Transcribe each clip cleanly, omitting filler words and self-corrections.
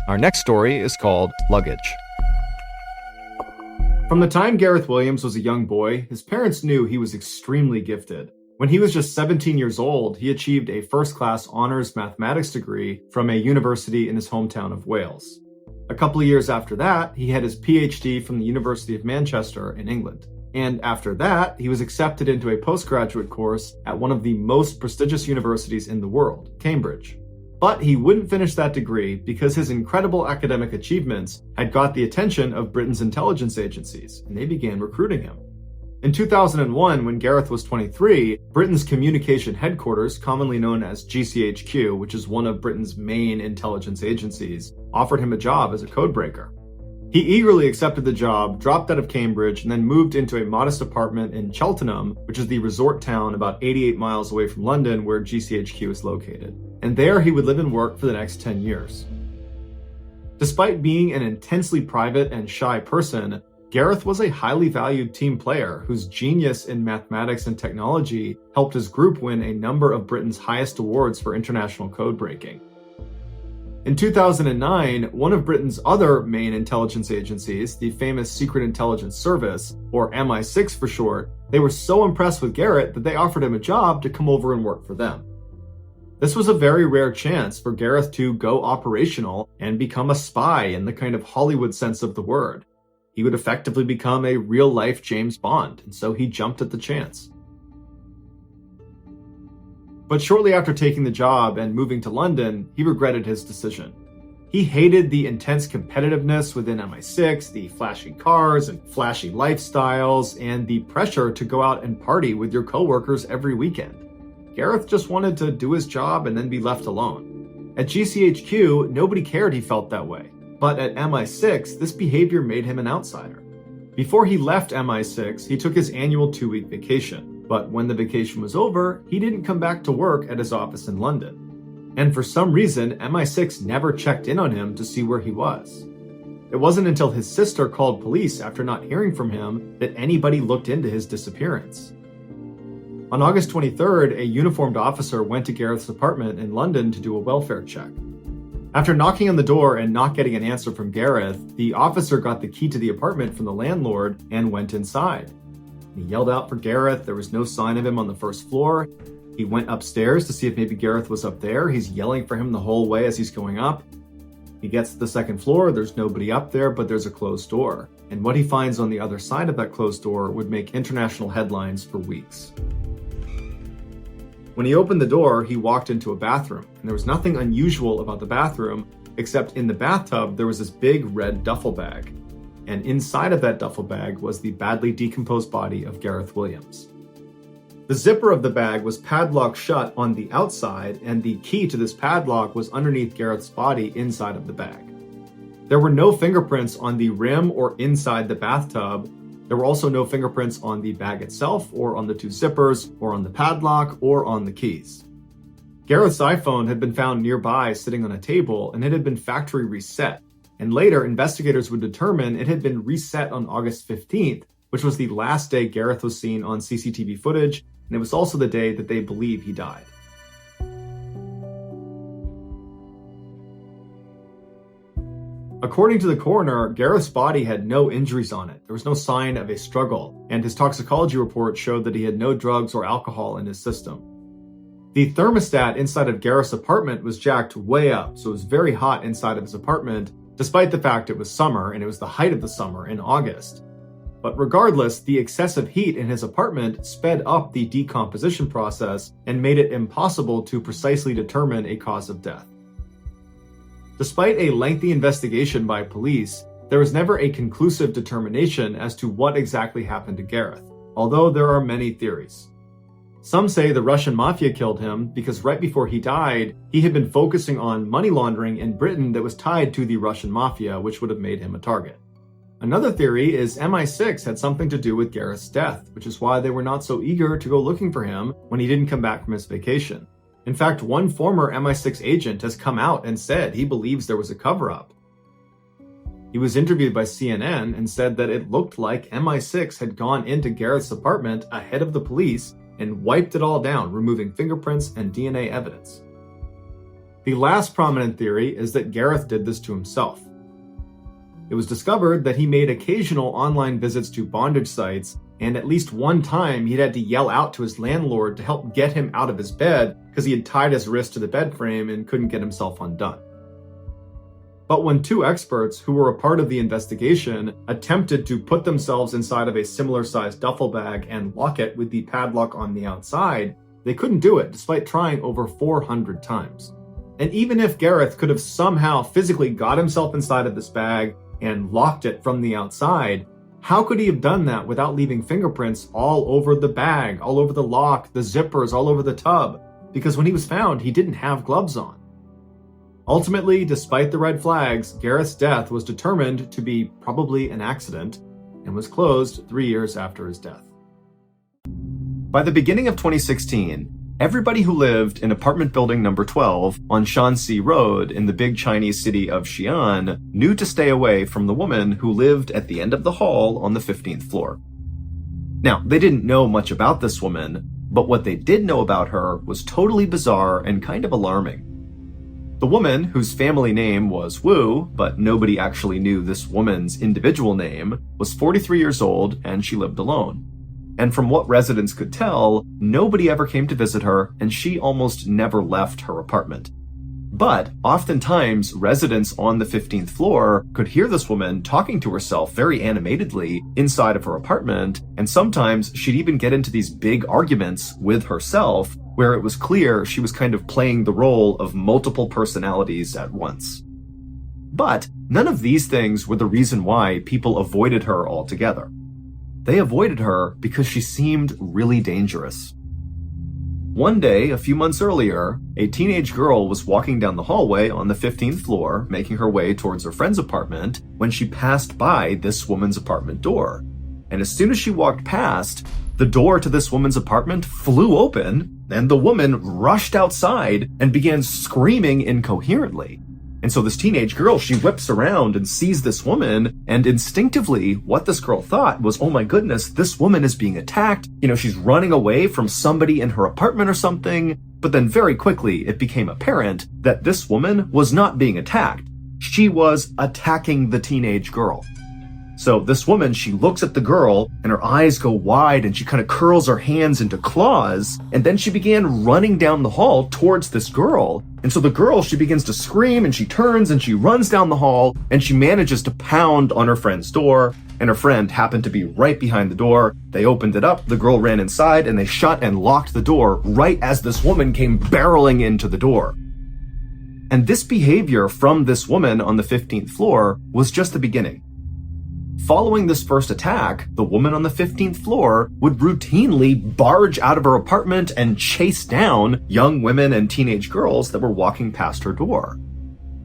Our next story is called Luggage. From the time Gareth Williams was a young boy, his parents knew he was extremely gifted. When he was just 17 years old, he achieved a first-class honors mathematics degree from a university in his hometown of Wales. A couple of years after that, he had his PhD from the University of Manchester in England. And after that, he was accepted into a postgraduate course at one of the most prestigious universities in the world, Cambridge. But he wouldn't finish that degree because his incredible academic achievements had got the attention of Britain's intelligence agencies, and they began recruiting him. In 2001, when Gareth was 23, Britain's communication headquarters, commonly known as GCHQ, which is one of Britain's main intelligence agencies, offered him a job as a codebreaker. He eagerly accepted the job, dropped out of Cambridge, and then moved into a modest apartment in Cheltenham, which is the resort town about 88 miles away from London where GCHQ is located. And there he would live and work for the next 10 years. Despite being an intensely private and shy person, Gareth was a highly valued team player whose genius in mathematics and technology helped his group win a number of Britain's highest awards for international code breaking. In 2009, one of Britain's other main intelligence agencies, the famous Secret Intelligence Service, or MI6 for short, they were so impressed with Gareth that they offered him a job to come over and work for them. This was a very rare chance for Gareth to go operational and become a spy in the kind of Hollywood sense of the word. He would effectively become a real-life James Bond, and so he jumped at the chance. But shortly after taking the job and moving to London, he regretted his decision. He hated the intense competitiveness within MI6, the flashy cars and flashy lifestyles, and the pressure to go out and party with your coworkers every weekend. Gareth just wanted to do his job and then be left alone. At GCHQ, nobody cared he felt that way. But at MI6, this behavior made him an outsider. Before he left MI6, he took his annual 2-week vacation. But when the vacation was over, he didn't come back to work at his office in London. And for some reason, MI6 never checked in on him to see where he was. It wasn't until his sister called police after not hearing from him that anybody looked into his disappearance. On August 23rd, a uniformed officer went to Gareth's apartment in London to do a welfare check. After knocking on the door and not getting an answer from Gareth, the officer got the key to the apartment from the landlord and went inside. He yelled out for Gareth. There was no sign of him on the first floor. He went upstairs to see if maybe Gareth was up there. He's yelling for him the whole way as he's going up. He gets to the second floor. There's nobody up there, but there's a closed door. And what he finds on the other side of that closed door would make international headlines for weeks. When he opened the door, he walked into a bathroom, and there was nothing unusual about the bathroom, except in the bathtub there was this big red duffel bag. And inside of that duffel bag was the badly decomposed body of Gareth Williams. The zipper of the bag was padlocked shut on the outside, and the key to this padlock was underneath Gareth's body inside of the bag. There were no fingerprints on the rim or inside the bathtub. There were also no fingerprints on the bag itself, or on the 2 zippers, or on the padlock, or on the keys. Gareth's iPhone had been found nearby sitting on a table, and it had been factory reset. And later, investigators would determine it had been reset on August 15th, which was the last day Gareth was seen on CCTV footage, and it was also the day that they believe he died. According to the coroner, Gareth's body had no injuries on it. There was no sign of a struggle, and his toxicology report showed that he had no drugs or alcohol in his system. The thermostat inside of Gareth's apartment was jacked way up, so it was very hot inside of his apartment, despite the fact it was summer and it was the height of the summer in August. But regardless, the excessive heat in his apartment sped up the decomposition process and made it impossible to precisely determine a cause of death. Despite a lengthy investigation by police, there was never a conclusive determination as to what exactly happened to Gareth, although there are many theories. Some say the Russian mafia killed him because right before he died, he had been focusing on money laundering in Britain that was tied to the Russian mafia, which would have made him a target. Another theory is MI6 had something to do with Gareth's death, which is why they were not so eager to go looking for him when he didn't come back from his vacation. In fact, one former MI6 agent has come out and said he believes there was a cover-up. He was interviewed by CNN and said that it looked like MI6 had gone into Gareth's apartment ahead of the police and wiped it all down, removing fingerprints and DNA evidence. The last prominent theory is that Gareth did this to himself. It was discovered that he made occasional online visits to bondage sites, and at least one time he'd had to yell out to his landlord to help get him out of his bed because he had tied his wrist to the bed frame and couldn't get himself undone. But when two experts who were a part of the investigation attempted to put themselves inside of a similar-sized duffel bag and lock it with the padlock on the outside, they couldn't do it despite trying over 400 times. And even if Gareth could have somehow physically got himself inside of this bag and locked it from the outside, how could he have done that without leaving fingerprints all over the bag, all over the lock, the zippers, all over the tub? Because when he was found, he didn't have gloves on. Ultimately, despite the red flags, Gareth's death was determined to be probably an accident and was closed 3 years after his death. By the beginning of 2016, everybody who lived in apartment building number 12 on Shanxi Road in the big Chinese city of Xi'an knew to stay away from the woman who lived at the end of the hall on the 15th floor. Now, they didn't know much about this woman, but what they did know about her was totally bizarre and kind of alarming. The woman, whose family name was Wu, but nobody actually knew this woman's individual name, was 43 years old and she lived alone. And from what residents could tell, nobody ever came to visit her and she almost never left her apartment. But oftentimes, residents on the 15th floor could hear this woman talking to herself very animatedly inside of her apartment, and sometimes she'd even get into these big arguments with herself where it was clear she was kind of playing the role of multiple personalities at once. But none of these things were the reason why people avoided her altogether. They avoided her because she seemed really dangerous. One day, a few months earlier, a teenage girl was walking down the hallway on the 15th floor, making her way towards her friend's apartment, when she passed by this woman's apartment door. And as soon as she walked past, the door to this woman's apartment flew open, and the woman rushed outside and began screaming incoherently. And so this teenage girl, she whips around and sees this woman, and instinctively, what this girl thought was, oh my goodness, this woman is being attacked. You know, she's running away from somebody in her apartment or something. But then very quickly, it became apparent that this woman was not being attacked. She was attacking the teenage girl. So this woman, she looks at the girl and her eyes go wide and she kind of curls her hands into claws. And then she began running down the hall towards this girl. And so the girl, she begins to scream and she turns and she runs down the hall and she manages to pound on her friend's door. And her friend happened to be right behind the door. They opened it up, the girl ran inside, and they shut and locked the door right as this woman came barreling into the door. And this behavior from this woman on the 15th floor was just the beginning. Following this first attack, the woman on the 15th floor would routinely barge out of her apartment and chase down young women and teenage girls that were walking past her door.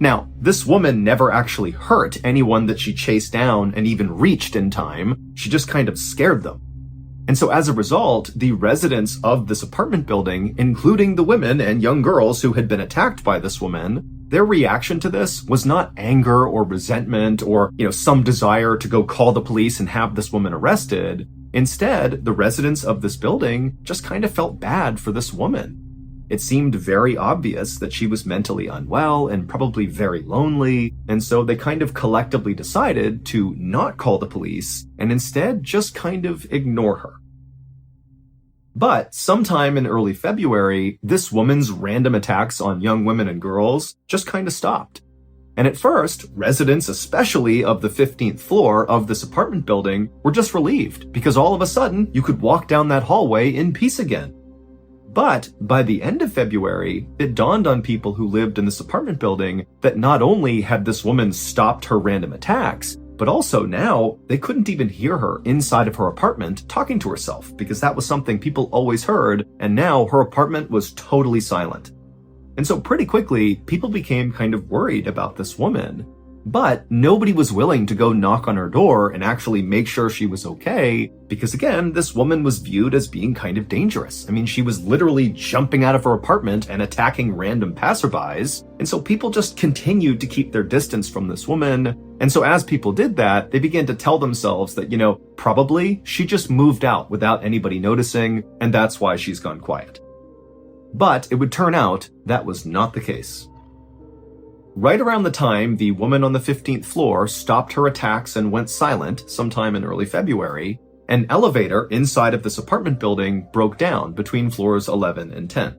Now, this woman never actually hurt anyone that she chased down and even reached in time. She just kind of scared them. And so as a result, the residents of this apartment building, including the women and young girls who had been attacked by this woman, their reaction to this was not anger or resentment or, some desire to go call the police and have this woman arrested. Instead, the residents of this building just kind of felt bad for this woman. It seemed very obvious that she was mentally unwell and probably very lonely, and so they kind of collectively decided to not call the police and instead just kind of ignore her. But sometime in early February, this woman's random attacks on young women and girls just kind of stopped. And at first, residents, especially of the 15th floor of this apartment building, were just relieved because all of a sudden you could walk down that hallway in peace again. But by the end of February, it dawned on people who lived in this apartment building that not only had this woman stopped her random attacks, but also now they couldn't even hear her inside of her apartment talking to herself because that was something people always heard, and now her apartment was totally silent. And so pretty quickly, people became kind of worried about this woman. But nobody was willing to go knock on her door and actually make sure she was okay, because again, this woman was viewed as being kind of dangerous. I mean, she was literally jumping out of her apartment and attacking random passerbys, and so people just continued to keep their distance from this woman. And so as people did that, they began to tell themselves that, probably she just moved out without anybody noticing, and that's why she's gone quiet. But it would turn out that was not the case. Right around the time the woman on the 15th floor stopped her attacks and went silent sometime in early February, an elevator inside of this apartment building broke down between floors 11 and 10.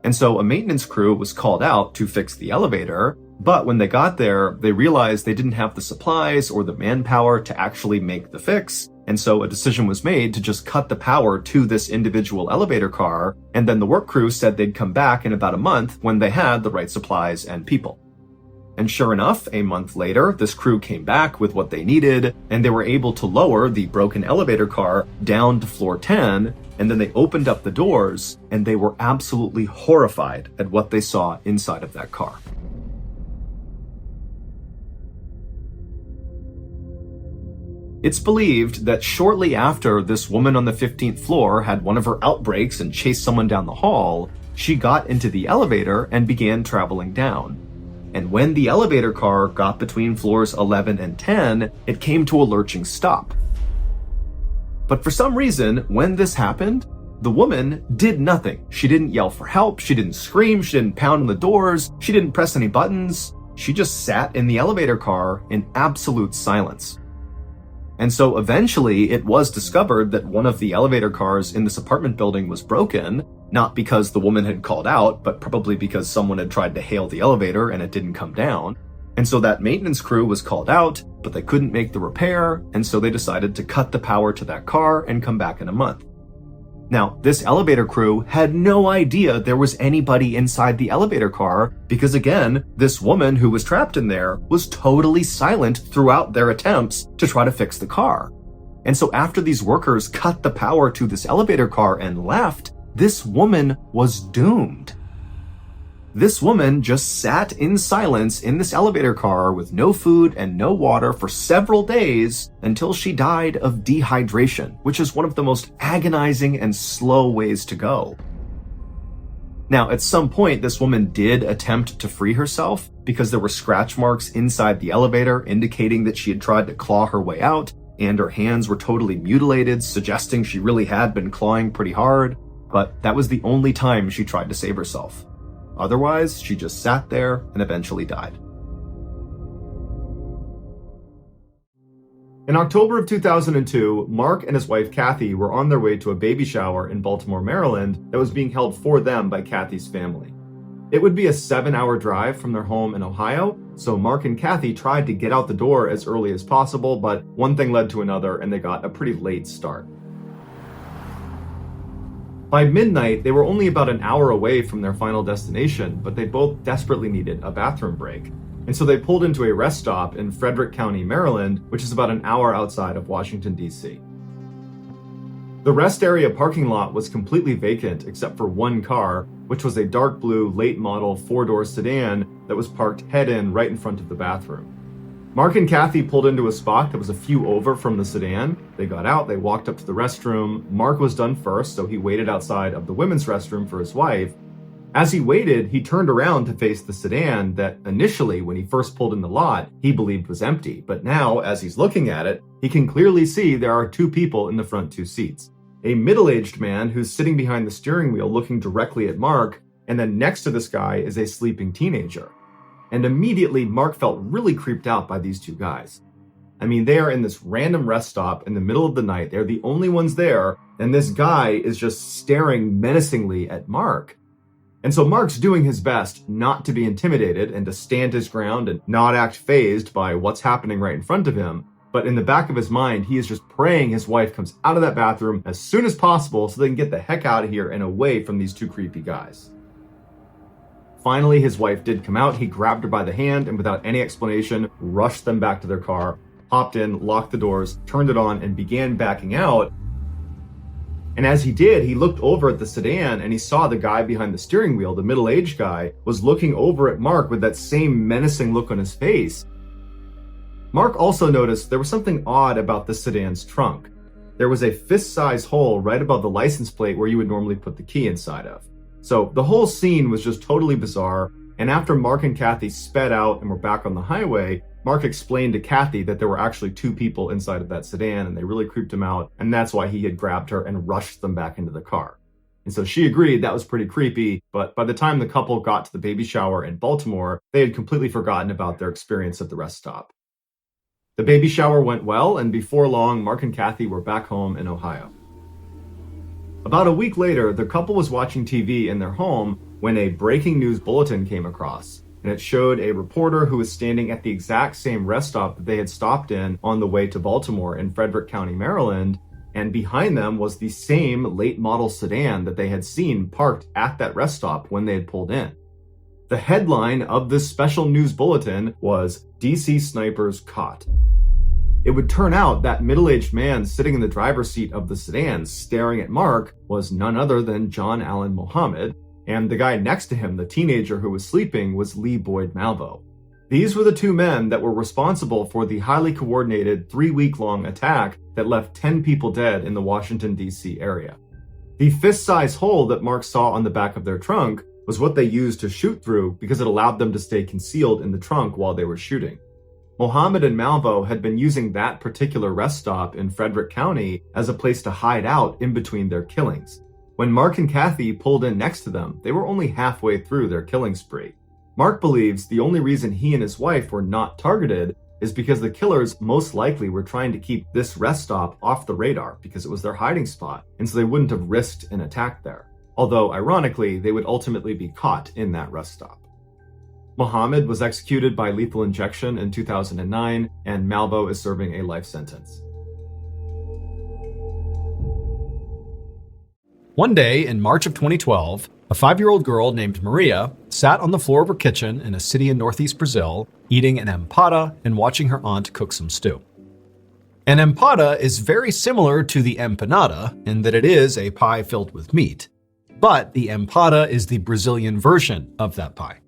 And so a maintenance crew was called out to fix the elevator, but when they got there, they realized they didn't have the supplies or the manpower to actually make the fix, and so a decision was made to just cut the power to this individual elevator car, and then the work crew said they'd come back in about a month when they had the right supplies and people. And sure enough, a month later, this crew came back with what they needed, and they were able to lower the broken elevator car down to floor 10, and then they opened up the doors, and they were absolutely horrified at what they saw inside of that car. It's believed that shortly after this woman on the 15th floor had one of her outbreaks and chased someone down the hall, she got into the elevator and began traveling down. And when the elevator car got between floors 11 and 10, it came to a lurching stop. But for some reason, when this happened, the woman did nothing. She didn't yell for help, she didn't scream, she didn't pound on the doors, she didn't press any buttons. She just sat in the elevator car in absolute silence. And so eventually it was discovered that one of the elevator cars in this apartment building was broken, not because the woman had called out, but probably because someone had tried to hail the elevator and it didn't come down. And so that maintenance crew was called out, but they couldn't make the repair, and so they decided to cut the power to that car and come back in a month. Now, this elevator crew had no idea there was anybody inside the elevator car because, again, this woman who was trapped in there was totally silent throughout their attempts to try to fix the car. And so after these workers cut the power to this elevator car and left, this woman was doomed. This woman just sat in silence in this elevator car with no food and no water for several days until she died of dehydration, which is one of the most agonizing and slow ways to go. Now, at some point, this woman did attempt to free herself because there were scratch marks inside the elevator indicating that she had tried to claw her way out, and her hands were totally mutilated, suggesting she really had been clawing pretty hard, but that was the only time she tried to save herself. Otherwise, she just sat there and eventually died. In October of 2002, Mark and his wife Kathy were on their way to a baby shower in Baltimore, Maryland that was being held for them by Kathy's family. It would be a 7-hour drive from their home in Ohio, so Mark and Kathy tried to get out the door as early as possible, but one thing led to another and they got a pretty late start. By midnight, they were only about an hour away from their final destination, but they both desperately needed a bathroom break. And so they pulled into a rest stop in Frederick County, Maryland, which is about an hour outside of Washington, D.C. The rest area parking lot was completely vacant except for one car, which was a dark blue late model 4-door sedan that was parked head-in right in front of the bathroom. Mark and Kathy pulled into a spot that was a few over from the sedan. They got out, they walked up to the restroom. Mark was done first, so he waited outside of the women's restroom for his wife. As he waited, he turned around to face the sedan that initially, when he first pulled in the lot, he believed was empty. But now, as he's looking at it, he can clearly see there are 2 people in the front 2 seats. A middle-aged man who's sitting behind the steering wheel looking directly at Mark, and then next to this guy is a sleeping teenager. And immediately, Mark felt really creeped out by these 2 guys. I mean, they are in this random rest stop in the middle of the night. They're the only ones there, and this guy is just staring menacingly at Mark. And so Mark's doing his best not to be intimidated and to stand his ground and not act fazed by what's happening right in front of him. But in the back of his mind, he is just praying his wife comes out of that bathroom as soon as possible so they can get the heck out of here and away from these 2 creepy guys. Finally, his wife did come out. He grabbed her by the hand and without any explanation, rushed them back to their car, hopped in, locked the doors, turned it on, and began backing out. And as he did, he looked over at the sedan and he saw the guy behind the steering wheel, the middle-aged guy, was looking over at Mark with that same menacing look on his face. Mark also noticed there was something odd about the sedan's trunk. There was a fist-size hole right above the license plate where you would normally put the key inside of. So the whole scene was just totally bizarre, and after Mark and Kathy sped out and were back on the highway, Mark explained to Kathy that there were actually 2 people inside of that sedan and they really creeped him out, and that's why he had grabbed her and rushed them back into the car. And so she agreed that was pretty creepy, but by the time the couple got to the baby shower in Baltimore, they had completely forgotten about their experience at the rest stop. The baby shower went well, and before long, Mark and Kathy were back home in Ohio. About a week later, the couple was watching TV in their home when a breaking news bulletin came across, and it showed a reporter who was standing at the exact same rest stop that they had stopped in on the way to Baltimore in Frederick County, Maryland, and behind them was the same late model sedan that they had seen parked at that rest stop when they had pulled in. The headline of this special news bulletin was DC Snipers Caught. It would turn out that middle-aged man sitting in the driver's seat of the sedan staring at Mark was none other than John Allen Muhammad, and the guy next to him, the teenager who was sleeping, was Lee Boyd Malvo. These were the two men that were responsible for the highly coordinated 3-week-long attack that left 10 people dead in the Washington, D.C. area. The fist-sized hole that Mark saw on the back of their trunk was what they used to shoot through because it allowed them to stay concealed in the trunk while they were shooting. Mohammed and Malvo had been using that particular rest stop in Frederick County as a place to hide out in between their killings. When Mark and Kathy pulled in next to them, they were only halfway through their killing spree. Mark believes the only reason he and his wife were not targeted is because the killers most likely were trying to keep this rest stop off the radar because it was their hiding spot, and so they wouldn't have risked an attack there. Although, ironically, they would ultimately be caught in that rest stop. Mohammed was executed by lethal injection in 2009, and Malvo is serving a life sentence. One day in March of 2012, a 5-year-old girl named Maria sat on the floor of her kitchen in a city in northeast Brazil, eating an empada and watching her aunt cook some stew. An empada is very similar to the empanada in that it is a pie filled with meat, but the empada is the Brazilian version of that pie.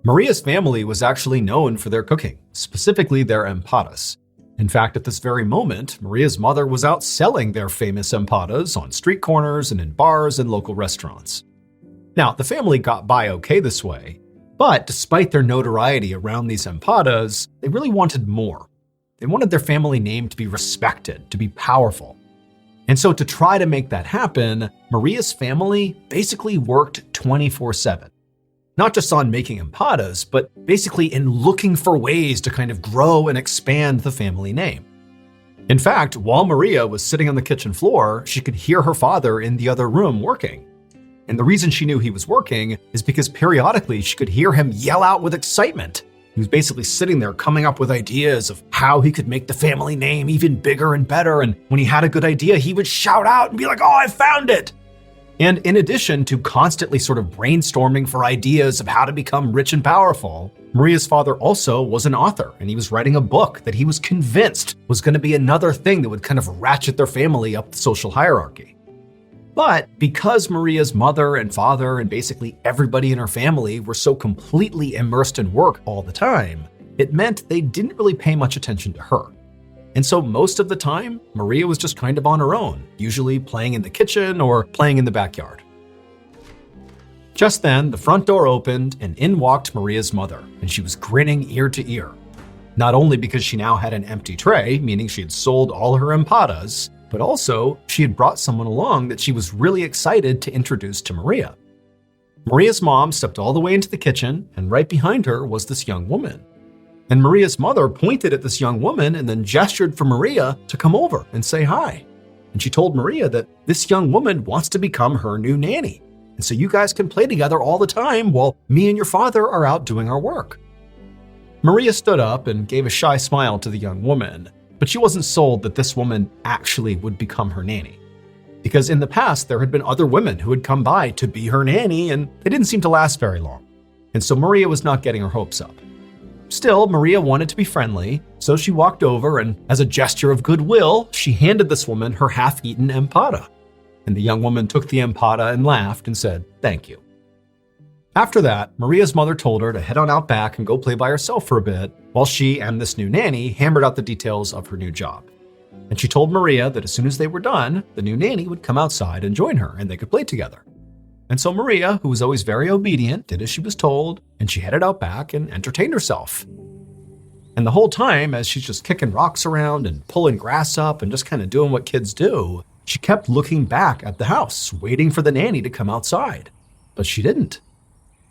Maria's family was actually known for their cooking, specifically their empadas. In fact, at this very moment, Maria's mother was out selling their famous empadas on street corners and in bars and local restaurants. Now, the family got by okay this way, but despite their notoriety around these empadas, they really wanted more. They wanted their family name to be respected, to be powerful. And so to try to make that happen, Maria's family basically worked 24/7. Not just on making empadas, but basically in looking for ways to kind of grow and expand the family name. In fact, while Maria was sitting on the kitchen floor, she could hear her father in the other room working. And the reason she knew he was working is because periodically she could hear him yell out with excitement. He was basically sitting there coming up with ideas of how he could make the family name even bigger and better. And when he had a good idea, he would shout out and be like, "Oh, I found it!" And in addition to constantly sort of brainstorming for ideas of how to become rich and powerful, Maria's father also was an author, and he was writing a book that he was convinced was going to be another thing that would kind of ratchet their family up the social hierarchy. But because Maria's mother and father and basically everybody in her family were so completely immersed in work all the time, it meant they didn't really pay much attention to her. And so most of the time, Maria was just kind of on her own, usually playing in the kitchen or playing in the backyard. Just then, the front door opened and in walked Maria's mother, and she was grinning ear to ear. Not only because she now had an empty tray, meaning she had sold all her empadas, but also she had brought someone along that she was really excited to introduce to Maria. Maria's mom stepped all the way into the kitchen, and right behind her was this young woman. And Maria's mother pointed at this young woman and then gestured for Maria to come over and say hi. And she told Maria that this young woman wants to become her new nanny. And so you guys can play together all the time while me and your father are out doing our work. Maria stood up and gave a shy smile to the young woman, but she wasn't sold that this woman actually would become her nanny. Because in the past, there had been other women who had come by to be her nanny, and they didn't seem to last very long. And so Maria was not getting her hopes up. Still, Maria wanted to be friendly, so she walked over and, as a gesture of goodwill, she handed this woman her half-eaten empada. And the young woman took the empada and laughed and said, "Thank you." After that, Maria's mother told her to head on out back and go play by herself for a bit, while she and this new nanny hammered out the details of her new job. And she told Maria that as soon as they were done, the new nanny would come outside and join her and they could play together. And so Maria, who was always very obedient, did as she was told, and she headed out back and entertained herself. And the whole time, as she's just kicking rocks around and pulling grass up and just kind of doing what kids do, She kept looking back at the house, waiting for the nanny to come outside. But she didn't.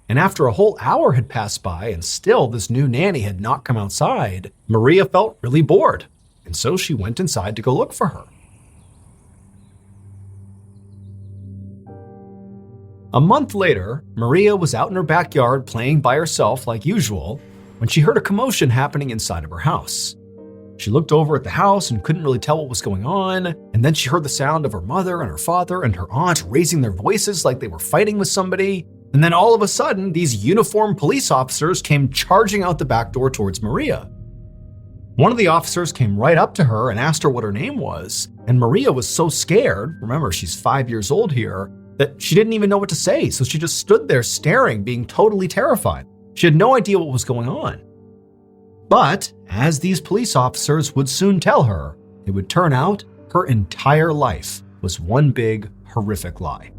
And after a whole hour had passed by and still this new nanny had not come outside, Maria felt really bored. And so she went inside to go look for her. A month later, Maria was out in her backyard playing by herself like usual when she heard a commotion happening inside of her house. She looked over at the house and couldn't really tell what was going on, and then she heard the sound of her mother and her father and her aunt raising their voices like they were fighting with somebody. And then all of a sudden, these uniformed police officers came charging out the back door towards Maria. One of the officers came right up to her and asked her what her name was, and Maria was so scared, remember she's 5 years old here, that she didn't even know what to say, so she just stood there staring, being totally terrified. She had no idea what was going on. But, as these police officers would soon tell her, it would turn out her entire life was one big, horrific lie.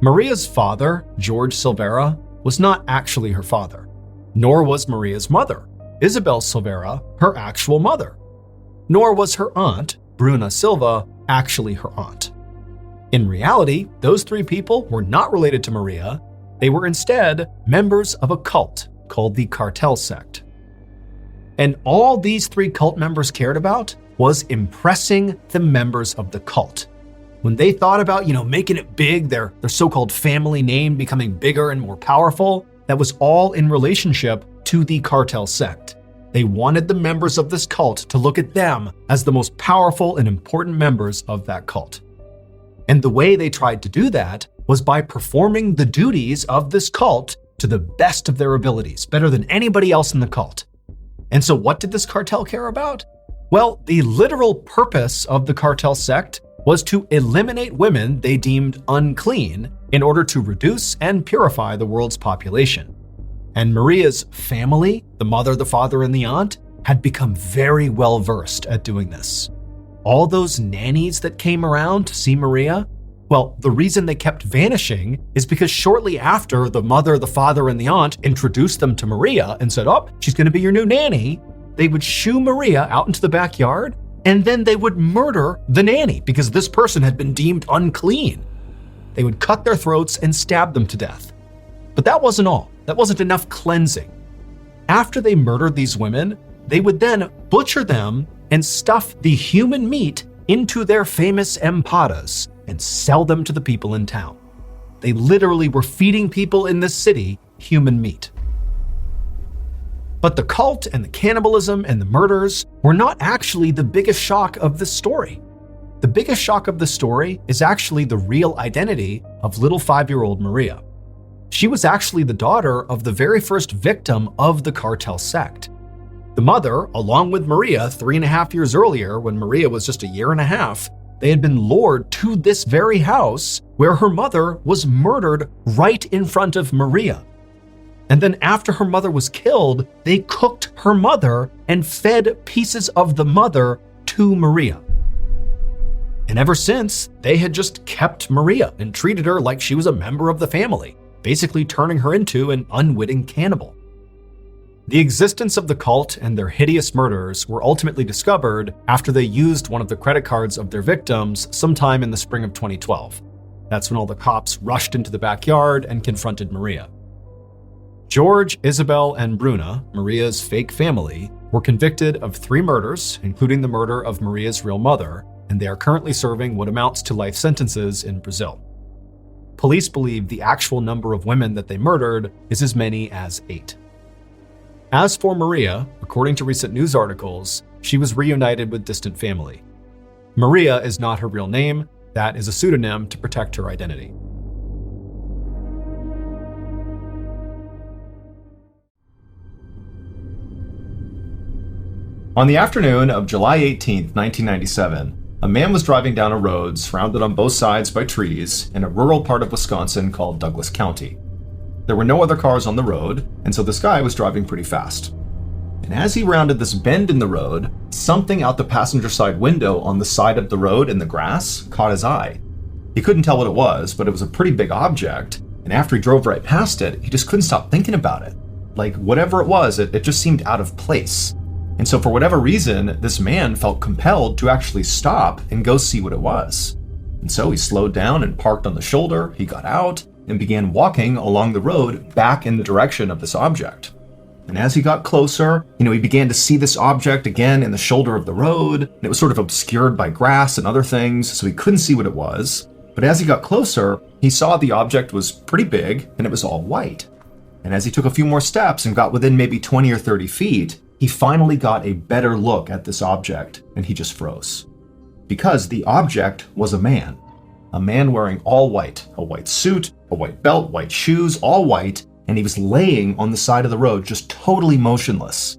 Maria's father, George Silvera, was not actually her father, nor was Maria's mother, Isabel Silvera, her actual mother, nor was her aunt, Bruna Silva, actually her aunt. In reality, those three people were not related to Maria. They were instead members of a cult called the Cartel Sect. And all these three cult members cared about was impressing the members of the cult. When they thought about, making it big, their so-called family name becoming bigger and more powerful, that was all in relationship to the Cartel Sect. They wanted the members of this cult to look at them as the most powerful and important members of that cult. And the way they tried to do that was by performing the duties of this cult to the best of their abilities, better than anybody else in the cult. And so what did this cartel care about? Well, the literal purpose of the Cartel Sect was to eliminate women they deemed unclean in order to reduce and purify the world's population. And Maria's family, the mother, the father, and the aunt, had become very well versed at doing this. All those nannies that came around to see Maria, well, the reason they kept vanishing is because shortly after the mother, the father, and the aunt introduced them to Maria and said, "Oh, she's going to be your new nanny," they would shoo Maria out into the backyard, and then they would murder the nanny because this person had been deemed unclean. They would cut their throats and stab them to death. But that wasn't all. That wasn't enough cleansing. After they murdered these women, they would then butcher them and stuff the human meat into their famous empadas and sell them to the people in town. They literally were feeding people in this city human meat. But the cult and the cannibalism and the murders were not actually the biggest shock of this story. The biggest shock of the story is actually the real identity of little 5-year-old Maria. She was actually the daughter of the very first victim of the Cartel Sect. The mother, along with Maria 3.5 years earlier, when Maria was just 1.5 years, they had been lured to this very house where her mother was murdered right in front of Maria. And then after her mother was killed, they cooked her mother and fed pieces of the mother to Maria. And ever since, they had just kept Maria and treated her like she was a member of the family, basically turning her into an unwitting cannibal. The existence of the cult and their hideous murders were ultimately discovered after they used one of the credit cards of their victims sometime in the spring of 2012. That's when all the cops rushed into the backyard and confronted Maria. George, Isabel, and Bruna, Maria's fake family, were convicted of 3 murders, including the murder of Maria's real mother, and they are currently serving what amounts to life sentences in Brazil. Police believe the actual number of women that they murdered is as many as 8. As for Maria, according to recent news articles, she was reunited with distant family. Maria is not her real name. That is a pseudonym to protect her identity. On the afternoon of July 18, 1997, a man was driving down a road surrounded on both sides by trees in a rural part of Wisconsin called Douglas County. There were no other cars on the road, and so this guy was driving pretty fast. And as he rounded this bend in the road, something out the passenger side window on the side of the road in the grass caught his eye. He couldn't tell what it was, but it was a pretty big object, and after he drove right past it, he just couldn't stop thinking about it. Like, whatever it was, it just seemed out of place. And And so for whatever reason, this man felt compelled to actually stop and go see what it was. And so he slowed down and parked on the shoulder, he got out, and began walking along the road back in the direction of this object. And as he got closer, he began to see this object again in the shoulder of the road, and it was sort of obscured by grass and other things, so he couldn't see what it was. But as he got closer, he saw the object was pretty big, and it was all white. And as he took a few more steps and got within maybe 20 or 30 feet, he finally got a better look at this object, and he just froze. Because the object was a man wearing all white, a white suit, a white belt, white shoes, all white, and he was laying on the side of the road, just totally motionless.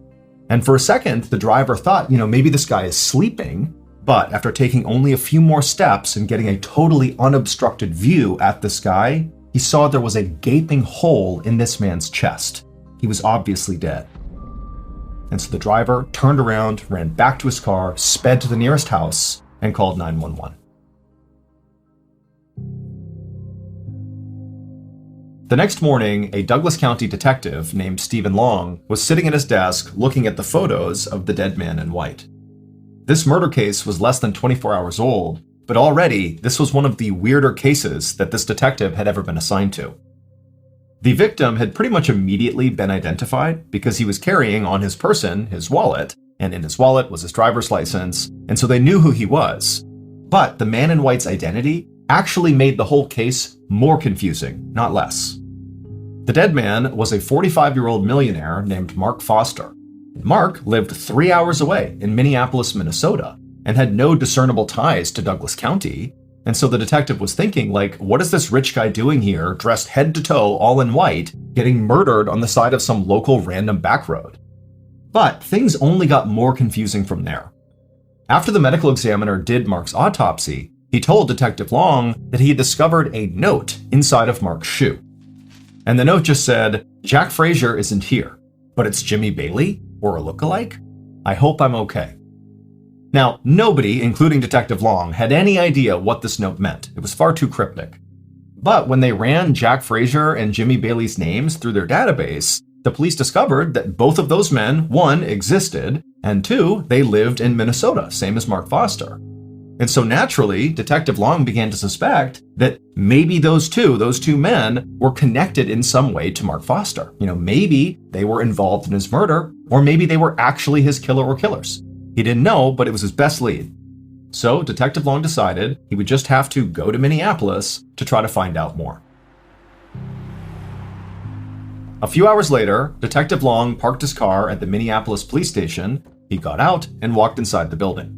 And for a second, the driver thought, maybe this guy is sleeping, but after taking only a few more steps and getting a totally unobstructed view at this guy, he saw there was a gaping hole in this man's chest. He was obviously dead. And so the driver turned around, ran back to his car, sped to the nearest house, and called 911. The next morning, a Douglas County detective named Stephen Long was sitting at his desk looking at the photos of the dead man in white. This murder case was less than 24 hours old, but already this was one of the weirder cases that this detective had ever been assigned to. The victim had pretty much immediately been identified because he was carrying on his person his wallet, and in his wallet was his driver's license, and so they knew who he was. But the man in white's identity actually made the whole case more confusing, not less. The dead man was a 45-year-old millionaire named Mark Foster. Mark lived 3 hours away in Minneapolis, Minnesota, and had no discernible ties to Douglas County. And so the detective was thinking, what is this rich guy doing here, dressed head to toe, all in white, getting murdered on the side of some local random back road? But things only got more confusing from there. After the medical examiner did Mark's autopsy, he told Detective Long that he had discovered a note inside of Mark's shoe. And the note just said, "Jack Frazier isn't here, but it's Jimmy Bailey, or a lookalike? I hope I'm okay." Now, nobody, including Detective Long, had any idea what this note meant. It was far too cryptic. But when they ran Jack Frazier and Jimmy Bailey's names through their database, the police discovered that both of those men, one, existed, and two, they lived in Minnesota, same as Mark Foster. And so naturally, Detective Long began to suspect that maybe those two men were connected in some way to Mark Foster. Maybe they were involved in his murder, or maybe they were actually his killer or killers. He didn't know, but it was his best lead. So Detective Long decided he would just have to go to Minneapolis to try to find out more. A few hours later, Detective Long parked his car at the Minneapolis police station. He got out and walked inside the building.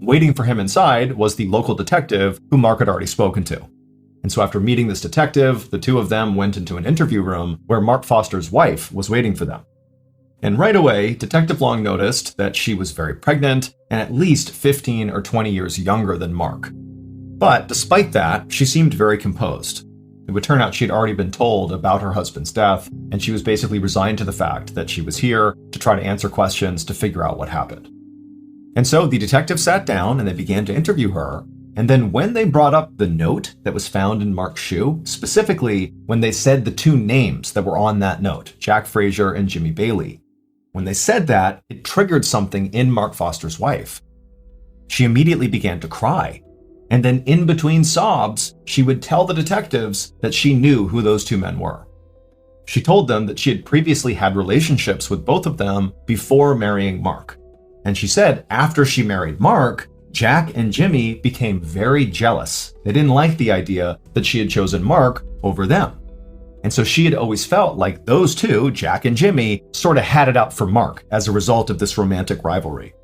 Waiting for him inside was the local detective who Mark had already spoken to. And so after meeting this detective, the two of them went into an interview room where Mark Foster's wife was waiting for them. And right away, Detective Long noticed that she was very pregnant and at least 15 or 20 years younger than Mark. But despite that, she seemed very composed. It would turn out she had already been told about her husband's death, and she was basically resigned to the fact that she was here to try to answer questions to figure out what happened. And so the detective sat down and they began to interview her. And then when they brought up the note that was found in Mark's shoe, specifically when they said the two names that were on that note, Jack Frazier and Jimmy Bailey, when they said that, it triggered something in Mark Foster's wife. She immediately began to cry. And then in between sobs, she would tell the detectives that she knew who those two men were. She told them that she had previously had relationships with both of them before marrying Mark. And she said after she married Mark, Jack and Jimmy became very jealous. They didn't like the idea that she had chosen Mark over them. And so she had always felt like those two, Jack and Jimmy, sort of had it out for Mark as a result of this romantic rivalry.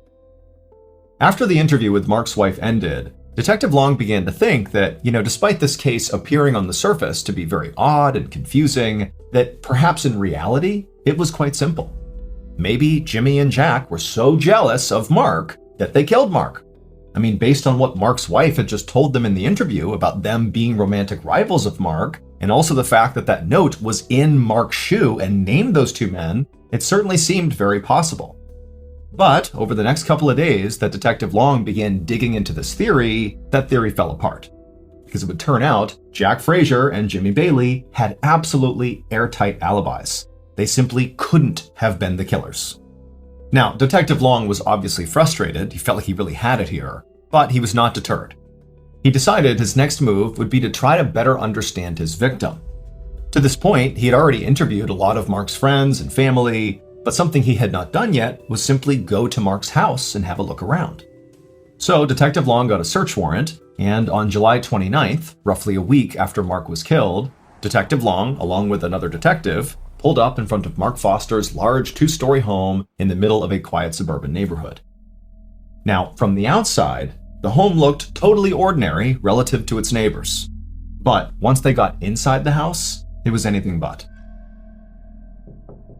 After the interview with Mark's wife ended, Detective Long began to think that, despite this case appearing on the surface to be very odd and confusing, that perhaps in reality, it was quite simple. Maybe Jimmy and Jack were so jealous of Mark that they killed Mark. I mean, based on what Mark's wife had just told them in the interview about them being romantic rivals of Mark, and also the fact that that note was in Mark's shoe and named those two men, it certainly seemed very possible. But over the next couple of days that Detective Long began digging into this theory, that theory fell apart. Because it would turn out Jack Frazier and Jimmy Bailey had absolutely airtight alibis. They simply couldn't have been the killers. Now, Detective Long was obviously frustrated. He felt like he really had it here, but he was not deterred. He decided his next move would be to try to better understand his victim. To this point, he had already interviewed a lot of Mark's friends and family, but something he had not done yet was simply go to Mark's house and have a look around. So Detective Long got a search warrant, and on July 29th, roughly a week after Mark was killed, Detective Long, along with another detective, pulled up in front of Mark Foster's large 2-story home in the middle of a quiet suburban neighborhood. Now, from the outside, the home looked totally ordinary relative to its neighbors. But once they got inside the house, it was anything but.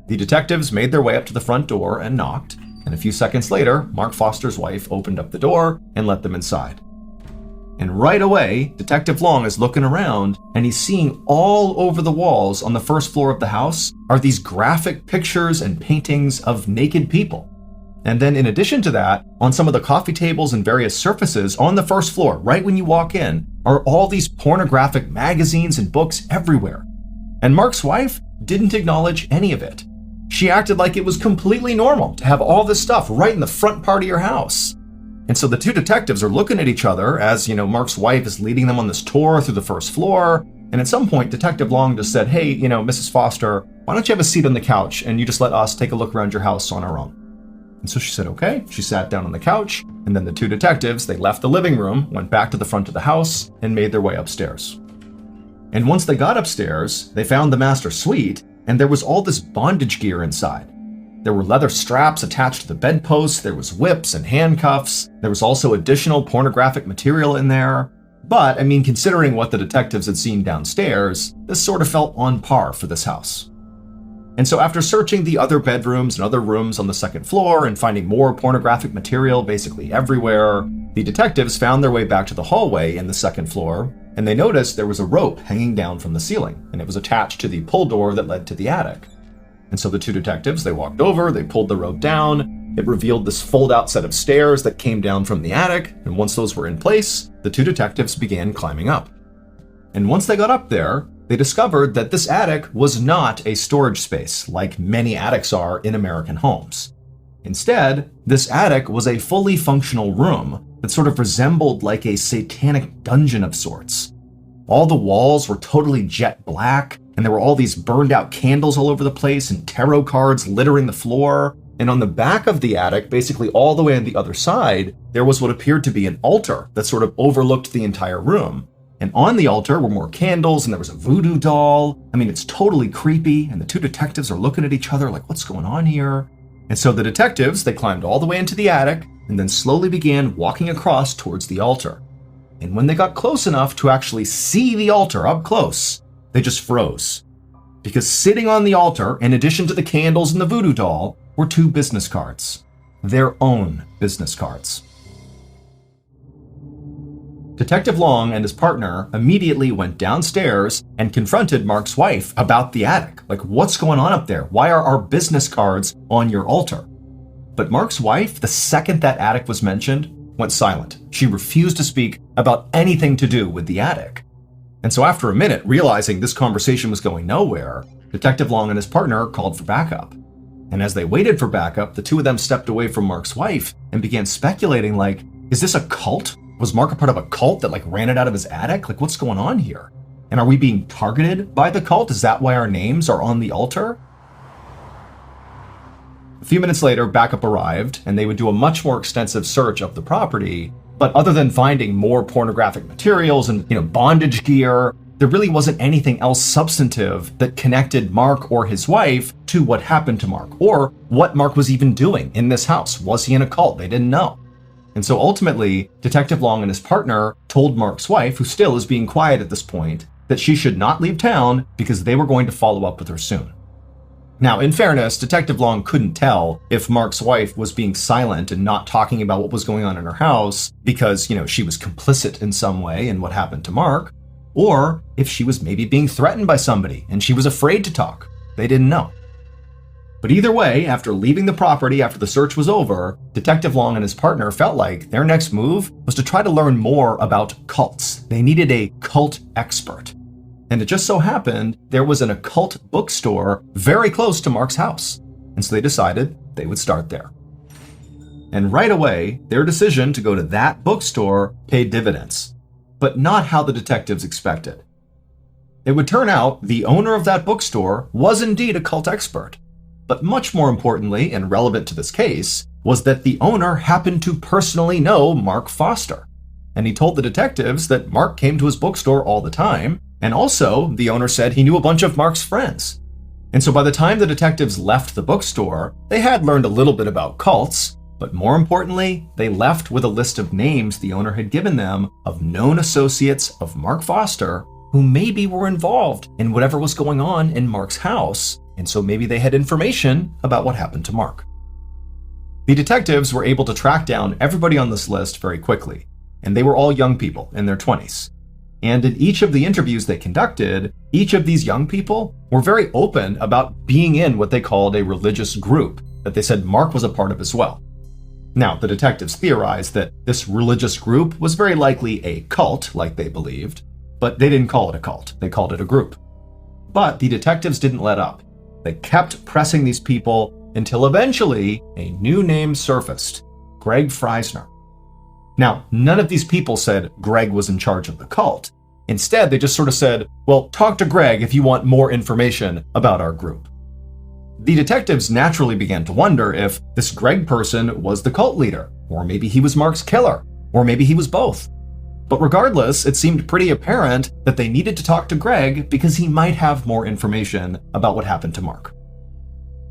The detectives made their way up to the front door and knocked, and a few seconds later, Mark Foster's wife opened up the door and let them inside. And right away, Detective Long is looking around, and he's seeing all over the walls on the first floor of the house are these graphic pictures and paintings of naked people. And then in addition to that, on some of the coffee tables and various surfaces on the first floor, right when you walk in, are all these pornographic magazines and books everywhere. And Mark's wife didn't acknowledge any of it. She acted like it was completely normal to have all this stuff right in the front part of your house. And so the two detectives are looking at each other as, Mark's wife is leading them on this tour through the first floor. And at some point, Detective Long just said, "Hey, Mrs. Foster, why don't you have a seat on the couch and you just let us take a look around your house on our own?" And so she said, okay. She sat down on the couch, and then the two detectives, they left the living room, went back to the front of the house, and made their way upstairs. And once they got upstairs, they found the master suite, and there was all this bondage gear inside. There were leather straps attached to the bedposts, there was whips and handcuffs, there was also additional pornographic material in there. But, considering what the detectives had seen downstairs, this sort of felt on par for this house. And so after searching the other bedrooms and other rooms on the second floor and finding more pornographic material basically everywhere, the detectives found their way back to the hallway in the second floor, and they noticed there was a rope hanging down from the ceiling, and it was attached to the pull door that led to the attic. And so the two detectives, they walked over, they pulled the rope down, it revealed this fold-out set of stairs that came down from the attic, and once those were in place, the two detectives began climbing up. And once they got up there, they discovered that this attic was not a storage space like many attics are in American homes. Instead, this attic was a fully functional room that sort of resembled like a satanic dungeon of sorts. All the walls were totally jet black, and there were all these burned out candles all over the place and tarot cards littering the floor. And on the back of the attic, basically all the way on the other side, there was what appeared to be an altar that sort of overlooked the entire room. And on the altar were more candles, and there was a voodoo doll. It's totally creepy, and the two detectives are looking at each other like, what's going on here? And so the detectives, they climbed all the way into the attic, and then slowly began walking across towards the altar. And when they got close enough to actually see the altar up close, they just froze. Because sitting on the altar, in addition to the candles and the voodoo doll, were two business cards. Their own business cards. Detective Long and his partner immediately went downstairs and confronted Mark's wife about the attic. Like, what's going on up there? Why are our business cards on your altar? But Mark's wife, the second that attic was mentioned, went silent. She refused to speak about anything to do with the attic. And so after a minute, realizing this conversation was going nowhere, Detective Long and his partner called for backup. And as they waited for backup, the two of them stepped away from Mark's wife and began speculating like, is this a cult? Was Mark a part of a cult that ran it out of his attic? What's going on here? And are we being targeted by the cult? Is that why our names are on the altar? A few minutes later, backup arrived, and they would do a much more extensive search of the property. But other than finding more pornographic materials and, bondage gear, there really wasn't anything else substantive that connected Mark or his wife to what happened to Mark, or what Mark was even doing in this house. Was he in a cult? They didn't know. And so ultimately, Detective Long and his partner told Mark's wife, who still is being quiet at this point, that she should not leave town because they were going to follow up with her soon. Now, in fairness, Detective Long couldn't tell if Mark's wife was being silent and not talking about what was going on in her house because, she was complicit in some way in what happened to Mark, or if she was maybe being threatened by somebody and she was afraid to talk. They didn't know. But either way, after leaving the property after the search was over, Detective Long and his partner felt like their next move was to try to learn more about cults. They needed a cult expert. And it just so happened there was an occult bookstore very close to Mark's house. And so they decided they would start there. And right away, their decision to go to that bookstore paid dividends, but not how the detectives expected. It would turn out the owner of that bookstore was indeed a cult expert, but much more importantly and relevant to this case was that the owner happened to personally know Mark Foster. And he told the detectives that Mark came to his bookstore all the time, and also the owner said he knew a bunch of Mark's friends. And so by the time the detectives left the bookstore, they had learned a little bit about cults, but more importantly, they left with a list of names the owner had given them of known associates of Mark Foster who maybe were involved in whatever was going on in Mark's house, and so maybe they had information about what happened to Mark. The detectives were able to track down everybody on this list very quickly, and they were all young people in their 20s. And in each of the interviews they conducted, each of these young people were very open about being in what they called a religious group that they said Mark was a part of as well. Now, the detectives theorized that this religious group was very likely a cult, like they believed, but they didn't call it a cult, they called it a group. But the detectives didn't let up. They kept pressing these people until eventually a new name surfaced, Greg Freisner. Now, none of these people said Greg was in charge of the cult. Instead, they just sort of said, well, talk to Greg if you want more information about our group. The detectives naturally began to wonder if this Greg person was the cult leader, or maybe he was Mark's killer, or maybe he was both. But regardless, it seemed pretty apparent that they needed to talk to Greg because he might have more information about what happened to Mark.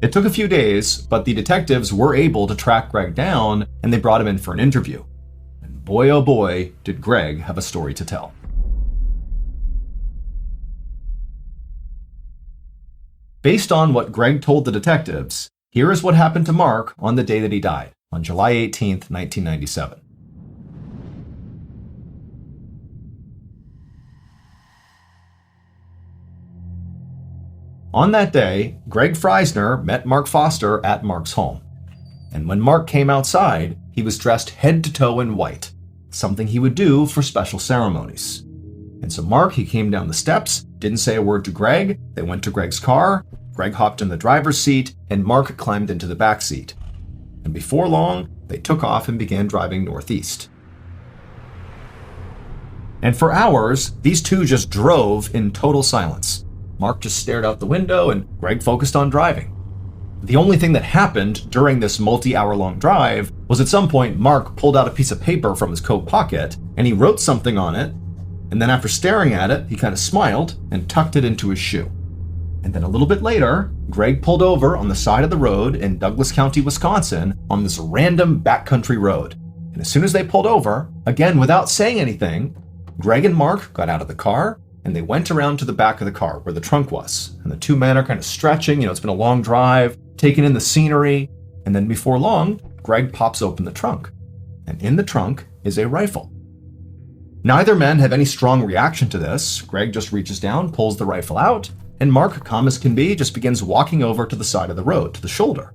It took a few days, but the detectives were able to track Greg down and they brought him in for an interview. And boy, oh boy, did Greg have a story to tell. Based on what Greg told the detectives, here is what happened to Mark on the day that he died, on July 18th, 1997. On that day, Greg Freisner met Mark Foster at Mark's home. And when Mark came outside, he was dressed head to toe in white, something he would do for special ceremonies. And so Mark, he came down the steps, didn't say a word to Greg. They went to Greg's car. Greg hopped in the driver's seat, and Mark climbed into the back seat. And before long, they took off and began driving northeast. And for hours, these two just drove in total silence. Mark just stared out the window, and Greg focused on driving. The only thing that happened during this multi-hour-long drive was at some point Mark pulled out a piece of paper from his coat pocket, and he wrote something on it, and then after staring at it, he kind of smiled and tucked it into his shoe. And then a little bit later, Greg pulled over on the side of the road in Douglas County, Wisconsin, on this random backcountry road. And as soon as they pulled over, again without saying anything, Greg and Mark got out of the car, and they went around to the back of the car where the trunk was. And the two men are kind of stretching, it's been a long drive, taking in the scenery. And then before long, Greg pops open the trunk. And in the trunk is a rifle. Neither men have any strong reaction to this. Greg just reaches down, pulls the rifle out, and Mark, calm as can be, just begins walking over to the side of the road, to the shoulder.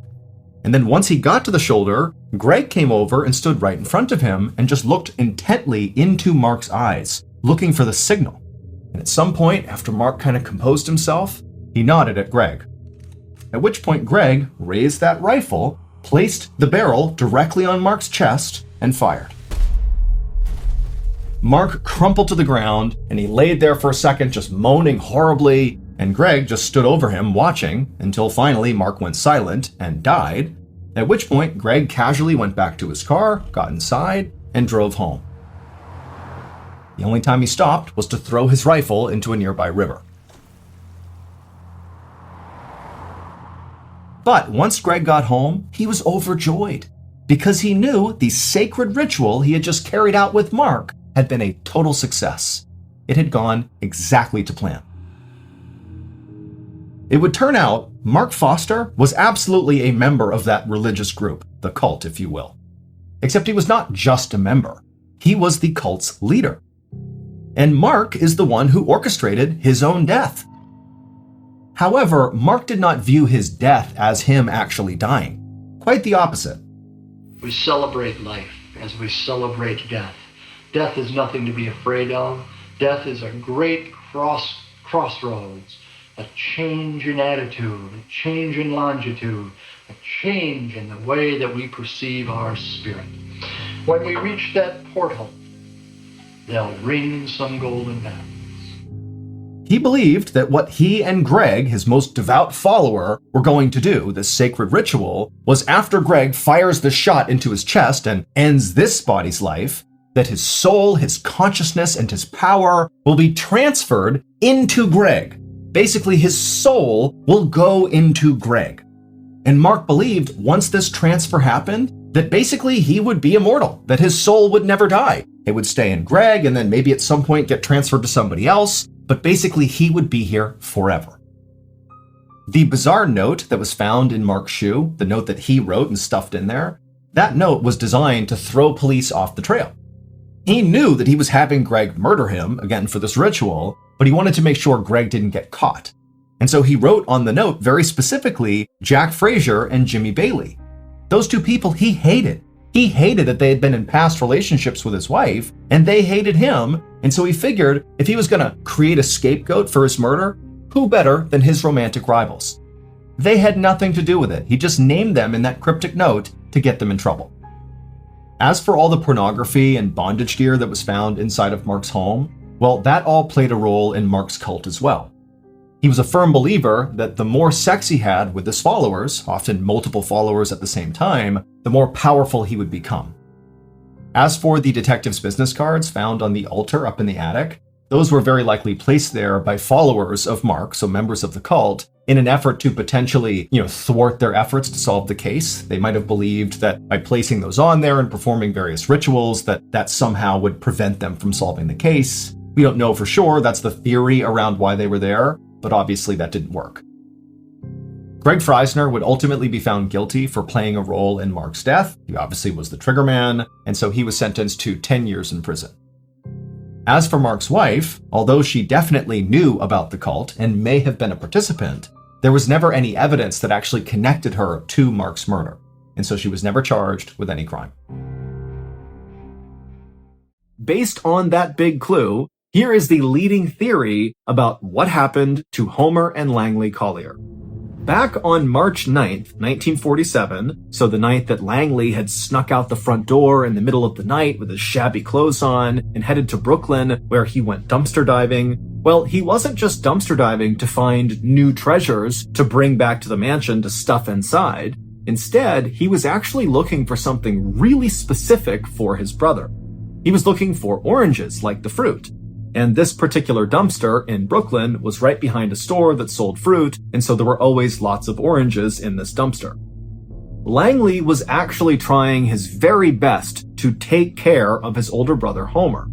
And then once he got to the shoulder, Greg came over and stood right in front of him and just looked intently into Mark's eyes, looking for the signal. And at some point, after Mark kind of composed himself, he nodded at Greg. At which point Greg raised that rifle, placed the barrel directly on Mark's chest, and fired. Mark crumpled to the ground, and he laid there for a second just moaning horribly, and Greg just stood over him watching until finally Mark went silent and died, at which point Greg casually went back to his car, got inside, and drove home. The only time he stopped was to throw his rifle into a nearby river. But once Greg got home, he was overjoyed because he knew the sacred ritual he had just carried out with Mark had been a total success. It had gone exactly to plan. It would turn out Mark Foster was absolutely a member of that religious group, the cult, if you will. Except he was not just a member. He was the cult's leader. And Mark is the one who orchestrated his own death. However, Mark did not view his death as him actually dying. Quite the opposite. We celebrate life as we celebrate death. Death is nothing to be afraid of. Death is a great crossroads a change in attitude, a change in longitude, a change in the way that we perceive our spirit. When we reach that portal, they'll ring some golden bells. He believed that what he and Greg, his most devout follower, were going to do, this sacred ritual, was after Greg fires the shot into his chest and ends this body's life, that his soul, his consciousness, and his power will be transferred into Greg. Basically, his soul will go into Greg. And Mark believed once this transfer happened, that basically he would be immortal, that his soul would never die. It would stay in Greg and then maybe at some point get transferred to somebody else, but basically he would be here forever. The bizarre note that was found in Mark's shoe, the note that he wrote and stuffed in there, that note was designed to throw police off the trail. He knew that he was having Greg murder him, again for this ritual, but he wanted to make sure Greg didn't get caught. And so he wrote on the note very specifically Jack Frazier and Jimmy Bailey. Those two people he hated. He hated that they had been in past relationships with his wife, and they hated him, and so he figured if he was going to create a scapegoat for his murder, who better than his romantic rivals? They had nothing to do with it. He just named them in that cryptic note to get them in trouble. As for all the pornography and bondage gear that was found inside of Mark's home, well, that all played a role in Mark's cult as well. He was a firm believer that the more sex he had with his followers, often multiple followers at the same time, the more powerful he would become. As for the detective's business cards found on the altar up in the attic, those were very likely placed there by followers of Mark, so members of the cult, in an effort to potentially, thwart their efforts to solve the case. They might have believed that by placing those on there and performing various rituals, that somehow would prevent them from solving the case. We don't know for sure. That's the theory around why they were there, but obviously that didn't work. Greg Freisner would ultimately be found guilty for playing a role in Mark's death. He obviously was the trigger man, and so he was sentenced to 10 years in prison. As for Mark's wife, although she definitely knew about the cult and may have been a participant, there was never any evidence that actually connected her to Mark's murder, and so she was never charged with any crime. Based on that big clue, here is the leading theory about what happened to Homer and Langley Collier. Back on March 9th, 1947, so the night that Langley had snuck out the front door in the middle of the night with his shabby clothes on and headed to Brooklyn where he went dumpster diving, well, he wasn't just dumpster diving to find new treasures to bring back to the mansion to stuff inside. Instead, he was actually looking for something really specific for his brother. He was looking for oranges, like the fruit. And this particular dumpster in Brooklyn was right behind a store that sold fruit, and so there were always lots of oranges in this dumpster. Langley was actually trying his very best to take care of his older brother Homer.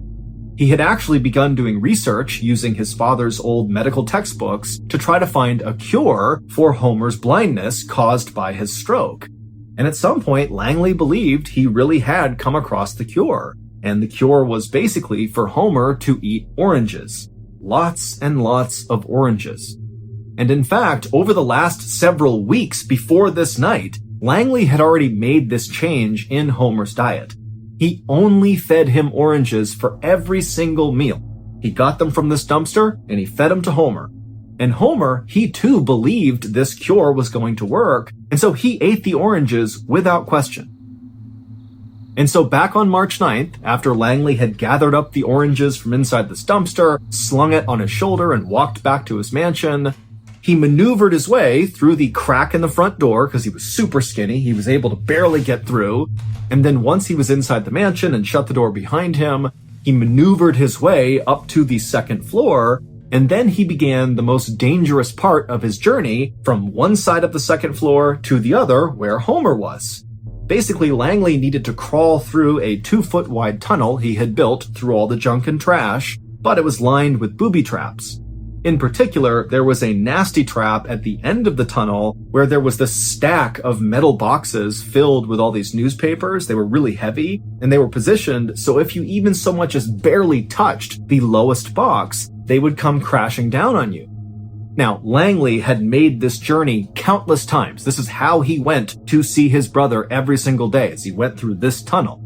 He had actually begun doing research using his father's old medical textbooks to try to find a cure for Homer's blindness caused by his stroke. And at some point, Langley believed he really had come across the cure. And the cure was basically for Homer to eat oranges. Lots and lots of oranges. And in fact, over the last several weeks before this night, Langley had already made this change in Homer's diet. He only fed him oranges for every single meal. He got them from this dumpster and he fed them to Homer. And Homer, he too believed this cure was going to work, and so he ate the oranges without question. And so back on March 9th, after Langley had gathered up the oranges from inside this dumpster, slung it on his shoulder, and walked back to his mansion, he maneuvered his way through the crack in the front door because he was super skinny. He was able to barely get through. And then once he was inside the mansion and shut the door behind him, he maneuvered his way up to the second floor. And then he began the most dangerous part of his journey from one side of the second floor to the other where Homer was. Basically, Langley needed to crawl through a 2-foot wide tunnel he had built through all the junk and trash, but it was lined with booby traps. In particular, there was a nasty trap at the end of the tunnel where there was this stack of metal boxes filled with all these newspapers. They were really heavy, and they were positioned so if you even so much as barely touched the lowest box, they would come crashing down on you. Now, Langley had made this journey countless times. This is how he went to see his brother every single day as he went through this tunnel.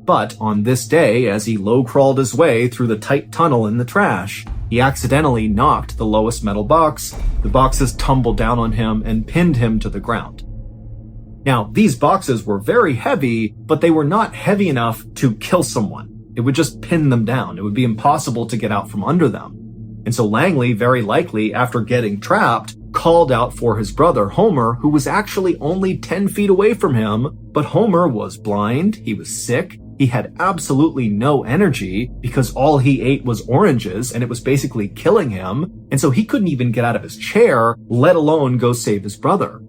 But on this day, as he low-crawled his way through the tight tunnel in the trash, He accidentally knocked the lowest metal box. The boxes tumbled down on him and pinned him to the ground. Now, these boxes were very heavy, but they were not heavy enough to kill someone. It would just pin them down. It would be impossible to get out from under them. And so Langley, very likely, after getting trapped, called out for his brother, Homer, who was actually only 10 feet away from him. But Homer was blind, he was sick, he had absolutely no energy because all he ate was oranges and it was basically killing him. And so he couldn't even get out of his chair, let alone go save his brother.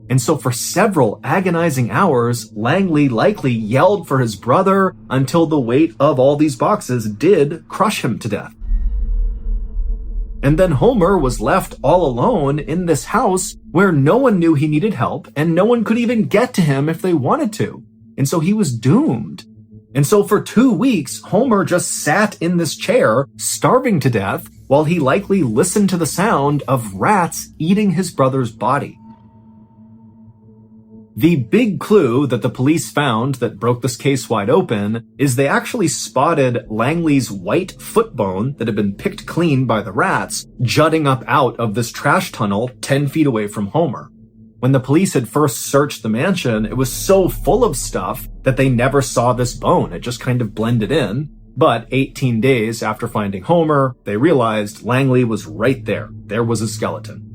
And so for several agonizing hours, Langley likely yelled for his brother until the weight of all these boxes did crush him to death. And then Homer was left all alone in this house where no one knew he needed help and no one could even get to him if they wanted to. And so he was doomed. And so for 2 weeks, Homer just sat in this chair, starving to death, while he likely listened to the sound of rats eating his brother's body. The big clue that the police found that broke this case wide open is they actually spotted Langley's white foot bone that had been picked clean by the rats jutting up out of this trash tunnel 10 feet away from Homer. When the police had first searched the mansion, it was so full of stuff that they never saw this bone. It just kind of blended in. But 18 days after finding Homer, they realized Langley was right there. There was a skeleton.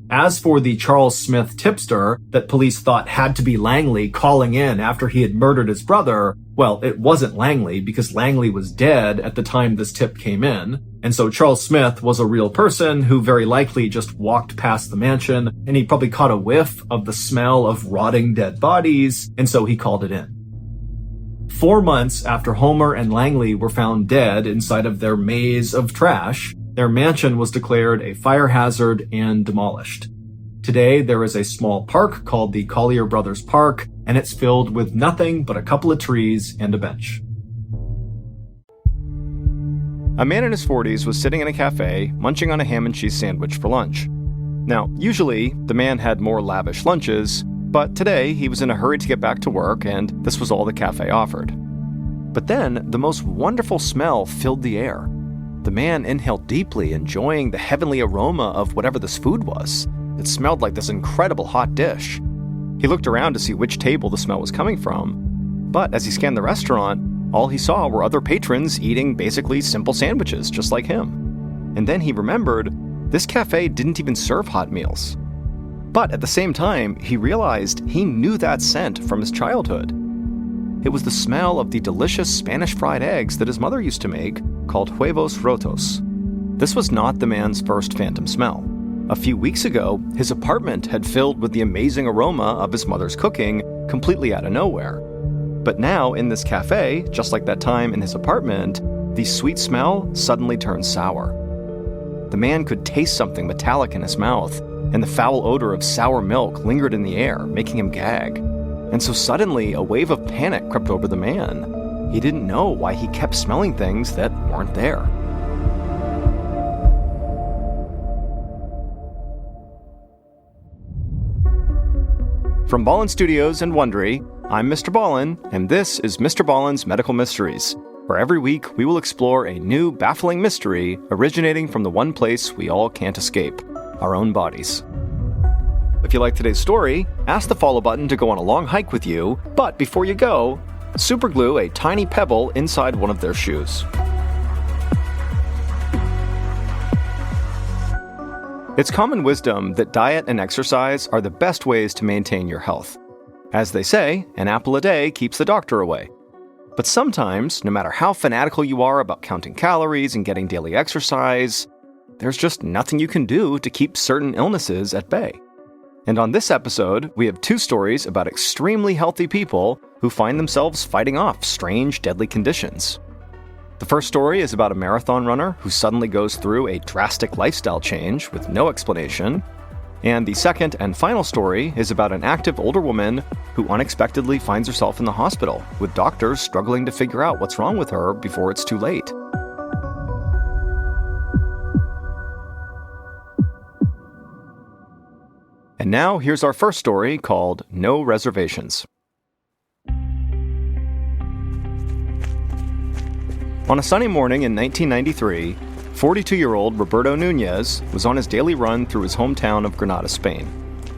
As for the Charles Smith tipster that police thought had to be Langley calling in after he had murdered his brother, well, it wasn't Langley because Langley was dead at the time this tip came in. And so Charles Smith was a real person who very likely just walked past the mansion and he probably caught a whiff of the smell of rotting dead bodies, and so he called it in. 4 months after Homer and Langley were found dead inside of their maze of trash, their mansion was declared a fire hazard and demolished. Today, there is a small park called the Collier Brothers Park, and it's filled with nothing but a couple of trees and a bench. A man in his 40s was sitting in a cafe, munching on a ham and cheese sandwich for lunch. Now, usually, the man had more lavish lunches, but today he was in a hurry to get back to work, and this was all the cafe offered. But then, the most wonderful smell filled the air. The man inhaled deeply, enjoying the heavenly aroma of whatever this food was. It smelled like this incredible hot dish. He looked around to see which table the smell was coming from, but as he scanned the restaurant, all he saw were other patrons eating basically simple sandwiches just like him. And then he remembered, this cafe didn't even serve hot meals. But at the same time, he realized he knew that scent from his childhood. It was the smell of the delicious Spanish fried eggs that his mother used to make, called huevos rotos. This was not the man's first phantom smell. A few weeks ago, his apartment had filled with the amazing aroma of his mother's cooking, completely out of nowhere. But now, in this cafe, just like that time in his apartment, the sweet smell suddenly turned sour. The man could taste something metallic in his mouth, and the foul odor of sour milk lingered in the air, making him gag. And so suddenly, a wave of panic crept over the man. He didn't know why he kept smelling things that weren't there. From Ballen Studios and Wondery, I'm Mr. Ballen, and this is Mr. Ballen's Medical Mysteries, where every week we will explore a new, baffling mystery originating from the one place we all can't escape, our own bodies. If you like today's story, ask the follow button to go on a long hike with you, but before you go, superglue a tiny pebble inside one of their shoes. It's common wisdom that diet and exercise are the best ways to maintain your health. As they say, an apple a day keeps the doctor away. But sometimes, no matter how fanatical you are about counting calories and getting daily exercise, there's just nothing you can do to keep certain illnesses at bay. And on this episode, we have 2 stories about extremely healthy people who find themselves fighting off strange, deadly conditions. The first story is about a marathon runner who suddenly goes through a drastic lifestyle change with no explanation. And the second and final story is about an active older woman who unexpectedly finds herself in the hospital, with doctors struggling to figure out what's wrong with her before it's too late. And now, here's our first story called No Reservations. On a sunny morning in 1993, 42-year-old Roberto Nunez was on his daily run through his hometown of Granada, Spain.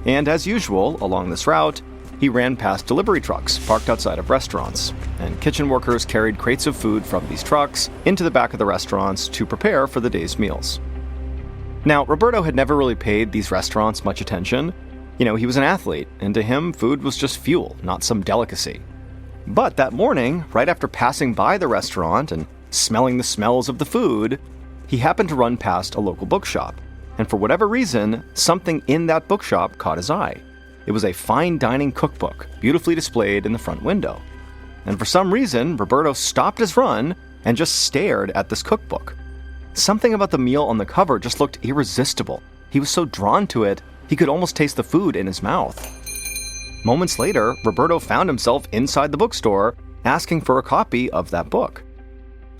And as usual, along this route, he ran past delivery trucks parked outside of restaurants, and kitchen workers carried crates of food from these trucks into the back of the restaurants to prepare for the day's meals. Now, Roberto had never really paid these restaurants much attention. He was an athlete, and to him, food was just fuel, not some delicacy. But that morning, right after passing by the restaurant and smelling the smells of the food, he happened to run past a local bookshop. And for whatever reason, something in that bookshop caught his eye. It was a fine dining cookbook, beautifully displayed in the front window. And for some reason, Roberto stopped his run and just stared at this cookbook. Something about the meal on the cover just looked irresistible. He was so drawn to it, he could almost taste the food in his mouth. Moments later, Roberto found himself inside the bookstore, asking for a copy of that book.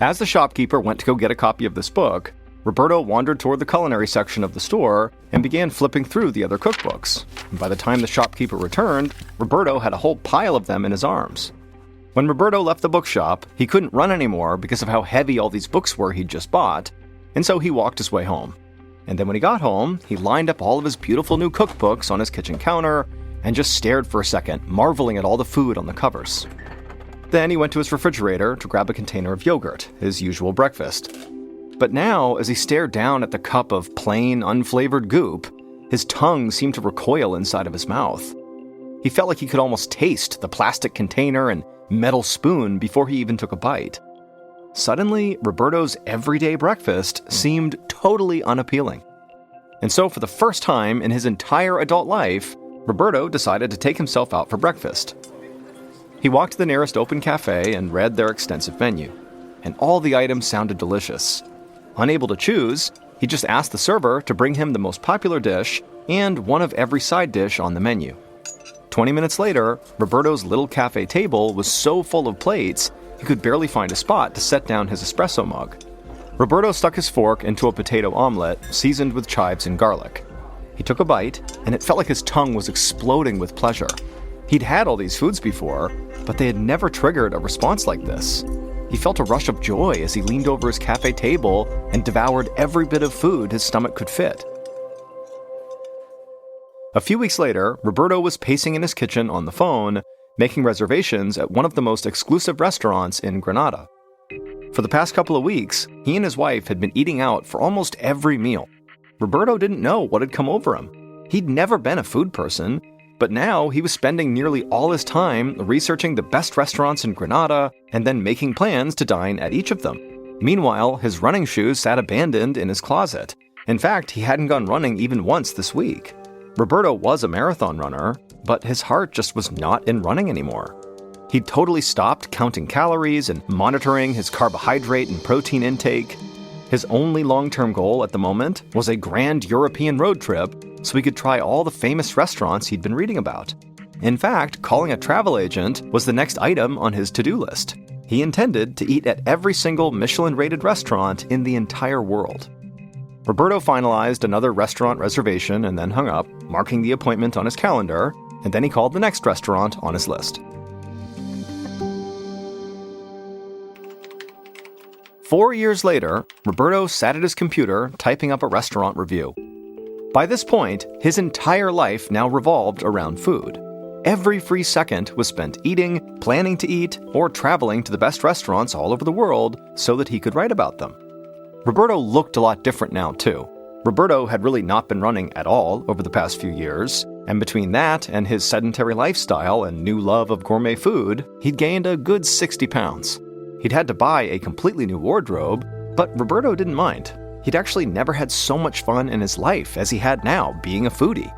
As the shopkeeper went to go get a copy of this book, Roberto wandered toward the culinary section of the store and began flipping through the other cookbooks. And by the time the shopkeeper returned, Roberto had a whole pile of them in his arms. When Roberto left the bookshop, he couldn't run anymore because of how heavy all these books were he'd just bought, and so he walked his way home. And then when he got home, he lined up all of his beautiful new cookbooks on his kitchen counter and just stared for a second, marveling at all the food on the covers. Then he went to his refrigerator to grab a container of yogurt, his usual breakfast. But now, as he stared down at the cup of plain, unflavored goop, his tongue seemed to recoil inside of his mouth. He felt like he could almost taste the plastic container and metal spoon before he even took a bite. Suddenly, Roberto's everyday breakfast seemed totally unappealing. And so for the first time in his entire adult life, Roberto decided to take himself out for breakfast. He walked to the nearest open cafe and read their extensive menu, and all the items sounded delicious. Unable to choose, he just asked the server to bring him the most popular dish and one of every side dish on the menu. 20 minutes later, Roberto's little cafe table was so full of plates, he could barely find a spot to set down his espresso mug. Roberto stuck his fork into a potato omelet seasoned with chives and garlic. He took a bite, and it felt like his tongue was exploding with pleasure. He'd had all these foods before, but they had never triggered a response like this. He felt a rush of joy as he leaned over his cafe table and devoured every bit of food his stomach could fit. A few weeks later, Roberto was pacing in his kitchen on the phone, making reservations at one of the most exclusive restaurants in Granada. For the past couple of weeks, he and his wife had been eating out for almost every meal. Roberto didn't know what had come over him. He'd never been a food person, but now he was spending nearly all his time researching the best restaurants in Granada and then making plans to dine at each of them. Meanwhile, his running shoes sat abandoned in his closet. In fact, he hadn't gone running even once this week. Roberto was a marathon runner, but his heart just was not in running anymore. He'd totally stopped counting calories and monitoring his carbohydrate and protein intake. His only long-term goal at the moment was a grand European road trip so he could try all the famous restaurants he'd been reading about. In fact, calling a travel agent was the next item on his to-do list. He intended to eat at every single Michelin-rated restaurant in the entire world. Roberto finalized another restaurant reservation and then hung up, marking the appointment on his calendar, and then he called the next restaurant on his list. 4 years later, Roberto sat at his computer typing up a restaurant review. By this point, his entire life now revolved around food. Every free second was spent eating, planning to eat, or traveling to the best restaurants all over the world so that he could write about them. Roberto looked a lot different now, too. Roberto had really not been running at all over the past few years, and between that and his sedentary lifestyle and new love of gourmet food, he'd gained a good 60 pounds. He'd had to buy a completely new wardrobe, but Roberto didn't mind. He'd actually never had so much fun in his life as he had now, being a foodie.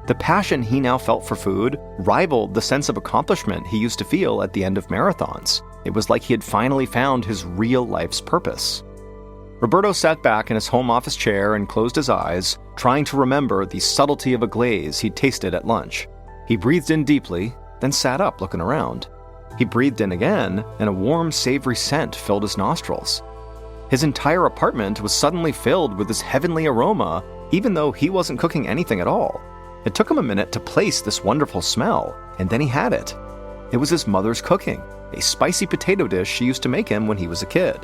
The passion he now felt for food rivaled the sense of accomplishment he used to feel at the end of marathons. It was like he had finally found his real life's purpose. Roberto sat back in his home office chair and closed his eyes, trying to remember the subtlety of a glaze he'd tasted at lunch. He breathed in deeply, then sat up looking around. He breathed in again, and a warm, savory scent filled his nostrils. His entire apartment was suddenly filled with this heavenly aroma, even though he wasn't cooking anything at all. It took him a minute to place this wonderful smell, and then he had it. It was his mother's cooking, a spicy potato dish she used to make him when he was a kid.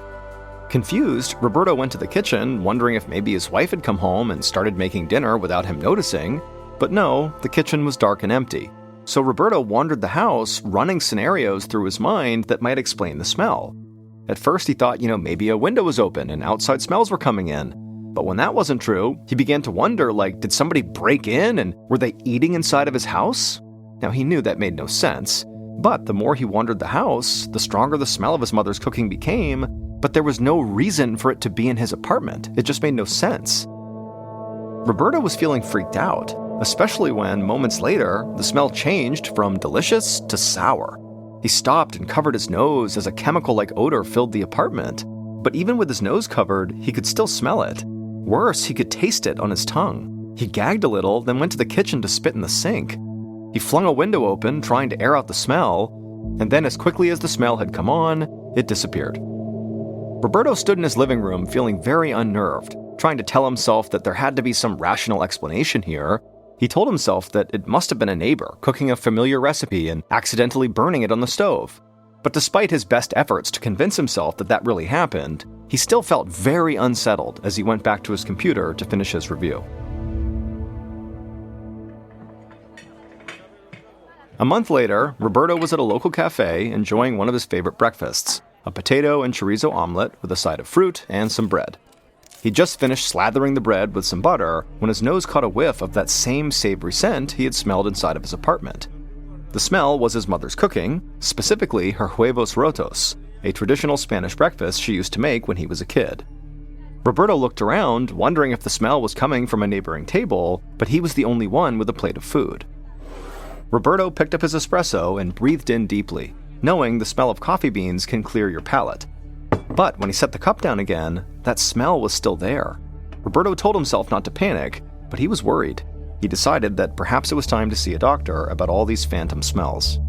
Confused, Roberto went to the kitchen, wondering if maybe his wife had come home and started making dinner without him noticing, but no, the kitchen was dark and empty. So Roberto wandered the house, running scenarios through his mind that might explain the smell. At first he thought, maybe a window was open and outside smells were coming in. But when that wasn't true, he began to wonder, did somebody break in and were they eating inside of his house? Now he knew that made no sense, but the more he wandered the house, the stronger the smell of his mother's cooking became, but there was no reason for it to be in his apartment. It just made no sense. Roberto was feeling freaked out, especially when, moments later, the smell changed from delicious to sour. He stopped and covered his nose as a chemical-like odor filled the apartment. But even with his nose covered, he could still smell it. Worse, he could taste it on his tongue. He gagged a little, then went to the kitchen to spit in the sink. He flung a window open, trying to air out the smell, and then as quickly as the smell had come on, it disappeared. Roberto stood in his living room feeling very unnerved, trying to tell himself that there had to be some rational explanation here. He told himself that it must have been a neighbor cooking a familiar recipe and accidentally burning it on the stove. But despite his best efforts to convince himself that that really happened, he still felt very unsettled as he went back to his computer to finish his review. A month later, Roberto was at a local cafe enjoying one of his favorite breakfasts, a potato and chorizo omelet with a side of fruit and some bread. He'd just finished slathering the bread with some butter when his nose caught a whiff of that same savory scent he had smelled inside of his apartment. The smell was his mother's cooking, specifically her huevos rotos, a traditional Spanish breakfast she used to make when he was a kid. Roberto looked around, wondering if the smell was coming from a neighboring table, but he was the only one with a plate of food. Roberto picked up his espresso and breathed in deeply, knowing the smell of coffee beans can clear your palate. But when he set the cup down again, that smell was still there. Roberto told himself not to panic, but he was worried. He decided that perhaps it was time to see a doctor about all these phantom smells.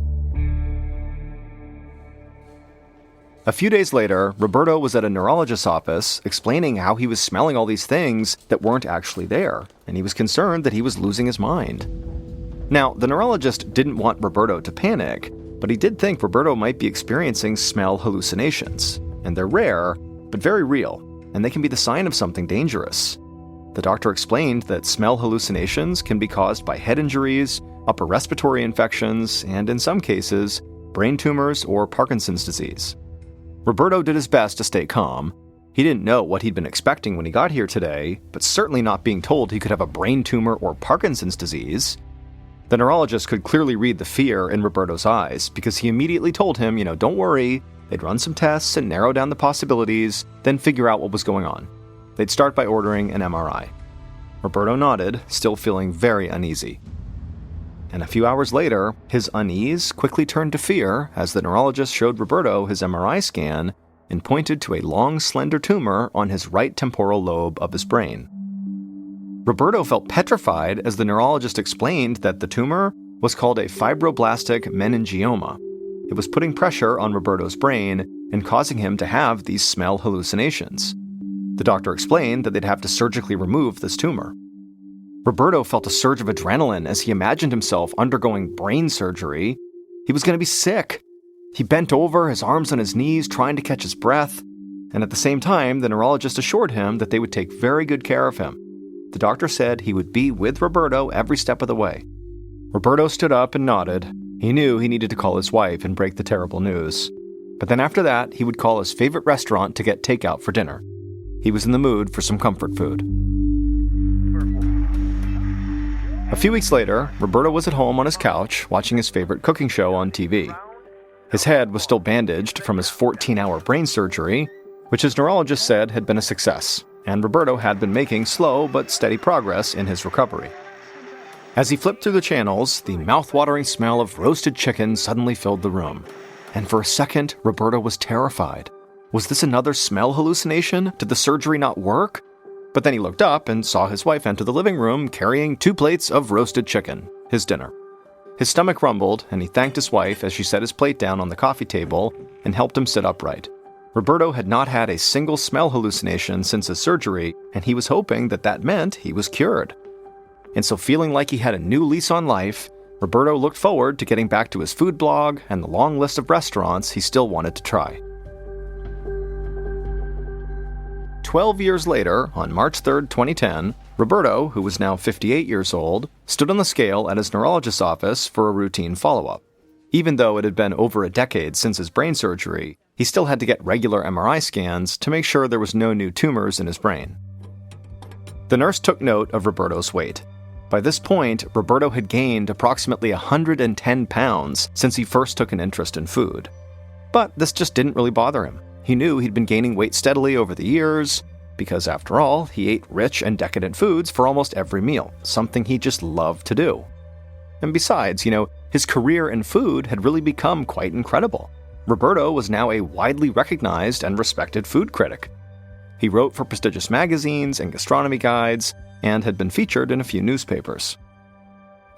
A few days later, Roberto was at a neurologist's office explaining how he was smelling all these things that weren't actually there, and he was concerned that he was losing his mind. Now, the neurologist didn't want Roberto to panic, but he did think Roberto might be experiencing smell hallucinations, and they're rare, but very real, and they can be the sign of something dangerous. The doctor explained that smell hallucinations can be caused by head injuries, upper respiratory infections, and in some cases, brain tumors or Parkinson's disease. Roberto did his best to stay calm. He didn't know what he'd been expecting when he got here today, but certainly not being told he could have a brain tumor or Parkinson's disease. The neurologist could clearly read the fear in Roberto's eyes because he immediately told him, don't worry, they'd run some tests and narrow down the possibilities, then figure out what was going on. They'd start by ordering an MRI. Roberto nodded, still feeling very uneasy. And a few hours later, his unease quickly turned to fear as the neurologist showed Roberto his MRI scan and pointed to a long, slender tumor on his right temporal lobe of his brain. Roberto felt petrified as the neurologist explained that the tumor was called a fibroblastic meningioma. It was putting pressure on Roberto's brain and causing him to have these smell hallucinations. The doctor explained that they'd have to surgically remove this tumor. Roberto felt a surge of adrenaline as he imagined himself undergoing brain surgery. He was going to be sick. He bent over, his arms on his knees, trying to catch his breath. And at the same time, the neurologist assured him that they would take very good care of him. The doctor said he would be with Roberto every step of the way. Roberto stood up and nodded. He knew he needed to call his wife and break the terrible news. But then after that, he would call his favorite restaurant to get takeout for dinner. He was in the mood for some comfort food. A few weeks later, Roberto was at home on his couch watching his favorite cooking show on TV. His head was still bandaged from his 14-hour brain surgery, which his neurologist said had been a success, and Roberto had been making slow but steady progress in his recovery. As he flipped through the channels, the mouth-watering smell of roasted chicken suddenly filled the room. And for a second, Roberto was terrified. Was this another smell hallucination? Did the surgery not work? But then he looked up and saw his wife enter the living room carrying 2 plates of roasted chicken, his dinner. His stomach rumbled, and he thanked his wife as she set his plate down on the coffee table and helped him sit upright. Roberto had not had a single smell hallucination since his surgery, and he was hoping that that meant he was cured. And so feeling like he had a new lease on life, Roberto looked forward to getting back to his food blog and the long list of restaurants he still wanted to try. 12 years later, on March 3, 2010, Roberto, who was now 58 years old, stood on the scale at his neurologist's office for a routine follow-up. Even though it had been over a decade since his brain surgery, he still had to get regular MRI scans to make sure there was no new tumors in his brain. The nurse took note of Roberto's weight. By this point, Roberto had gained approximately 110 pounds since he first took an interest in food. But this just didn't really bother him. He knew he'd been gaining weight steadily over the years, because after all, he ate rich and decadent foods for almost every meal, something he just loved to do. And besides, his career in food had really become quite incredible. Roberto was now a widely recognized and respected food critic. He wrote for prestigious magazines and gastronomy guides, and had been featured in a few newspapers.